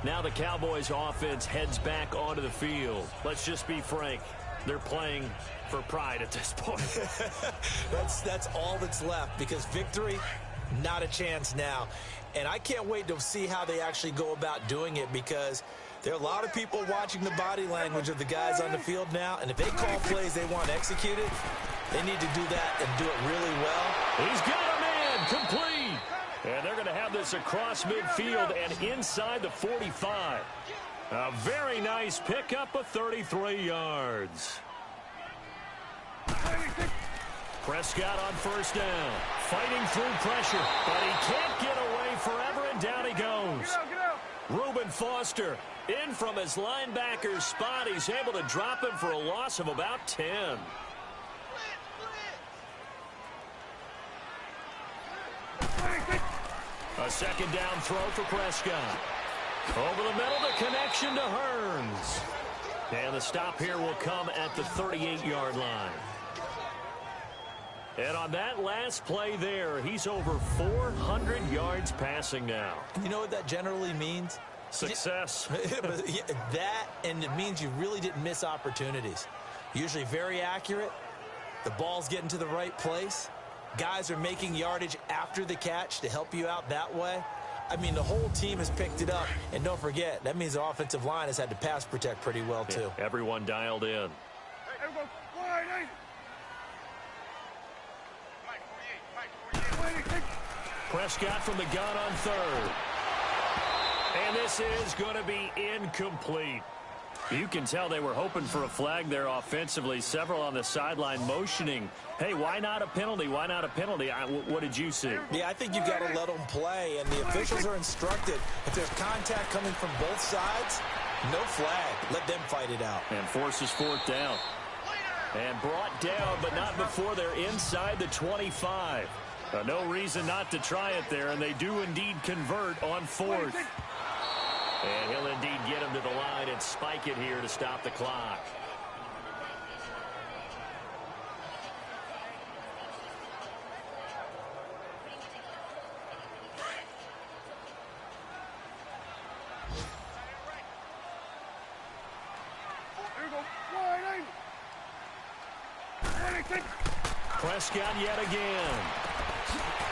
Now the Cowboys offense heads back onto the field. Let's just be frank. They're playing for pride at this point. That's all that's left, because victory, not a chance now. And I can't wait to see how they actually go about doing it, because there are a lot of people watching the body language of the guys on the field now, and if they call plays they want executed, they need to do that and do it really well. He's got a man complete. And they're going to have this across midfield and inside the 45. A very nice pickup of 33 yards. Prescott on first down, fighting through pressure, but he can't get away forever, and down he goes. Reuben Foster in from his linebacker's spot. He's able to drop him for a loss of about 10. A second down throw for Prescott. Over the middle, the connection to Hearns. And the stop here will come at the 38-yard line. And on that last play there, he's over 400 yards passing now. You know what that generally means? Success. That, and it means you really didn't miss opportunities. Usually very accurate. The ball's getting to the right place. Guys are making yardage after the catch to help you out that way. I mean, the whole team has picked it up. And don't forget, that means the offensive line has had to pass protect pretty well, too. Yeah, everyone dialed in. Prescott from the gun on third. And this is going to be incomplete. You can tell they were hoping for a flag there offensively. Several on the sideline motioning, hey, why not a penalty? Why not a penalty? What did you see? Yeah, I think you've got to let them play, and the officials are instructed. If there's contact coming from both sides, no flag. Let them fight it out. And forces fourth down. And brought down, but not before they're inside the 25. No reason not to try it there, and they do indeed convert on fourth. And he'll indeed get him to the line and spike it here to stop the clock. Prescott yet again.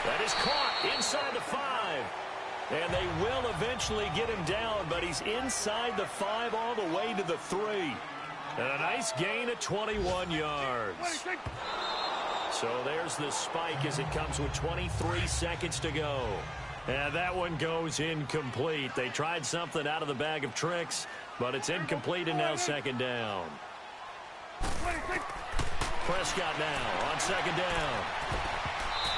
That is caught inside the 5. And they will eventually get him down, but he's inside the 5 all the way to the 3. And a nice gain of 21 yards. So there's the spike as it comes with 23 seconds to go. And that one goes incomplete. They tried something out of the bag of tricks, but it's incomplete, and now second down. Prescott now on second down.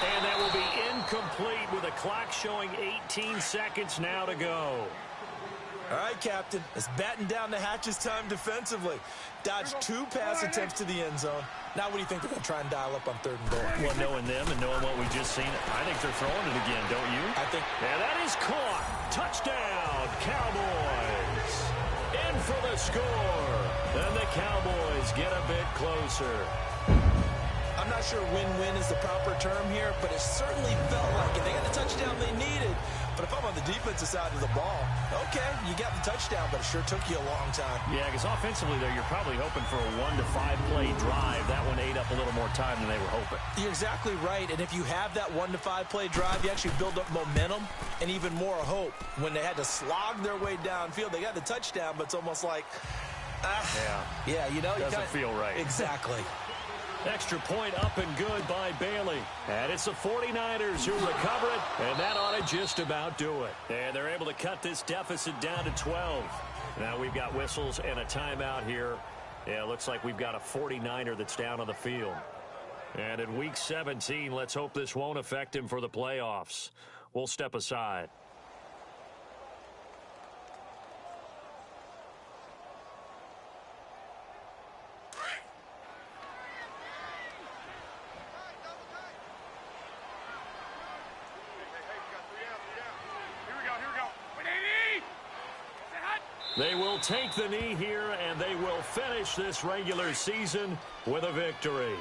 And that will be incomplete with a clock showing 18 seconds now to go. All right, Captain. It's batten down the hatches time defensively. Dodged 2 pass attempts to the end zone. Now what do you think they're going to try and dial up on third and goal? Well, knowing them and knowing what we just seen, I think they're throwing it again, don't you? I think. And that is caught. Touchdown, Cowboys. In for the score. And the Cowboys get a bit closer. I'm not sure win-win is the proper term here, but it certainly felt like it. They got the touchdown they needed. But if I'm on the defensive side of the ball, okay, you got the touchdown, but it sure took you a long time. Yeah, because offensively there, you're probably hoping for a 1 to 5 play drive. That one ate up a little more time than they were hoping. You're exactly right. And if you have that 1 to 5 play drive, you actually build up momentum and even more hope. When they had to slog their way downfield, they got the touchdown, but it's almost like, yeah, you know, doesn't feel right. Exactly. Extra point up and good by Bailey. And it's the 49ers who recover it, and that ought to just about do it. And they're able to cut this deficit down to 12. Now we've got whistles and a timeout here. Yeah, it looks like we've got a 49er that's down on the field. And in Week 17, let's hope this won't affect him for the playoffs. We'll step aside. They will take the knee here, and they will finish this regular season with a victory.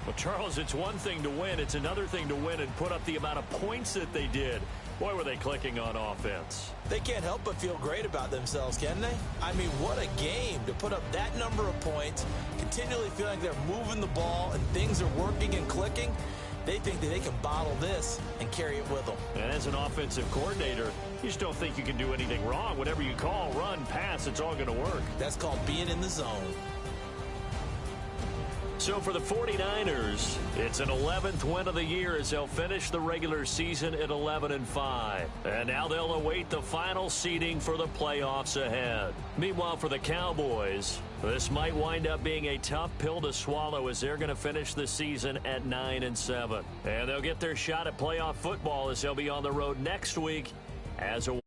Well, Charles, it's one thing to win. It's another thing to win and put up the amount of points that they did. Boy, were they clicking on offense. They can't help but feel great about themselves, can they? I mean, what a game to put up that number of points, continually feeling like they're moving the ball and things are working and clicking. They think that they can bottle this and carry it with them. And as an offensive coordinator, you just don't think you can do anything wrong. Whatever you call, run, pass, it's all going to work. That's called being in the zone. So for the 49ers, it's an 11th win of the year as they'll finish the regular season at 11-5. And now they'll await the final seeding for the playoffs ahead. Meanwhile, for the Cowboys, this might wind up being a tough pill to swallow as they're going to finish the season at 9-7. And they'll get their shot at playoff football as they'll be on the road next week as a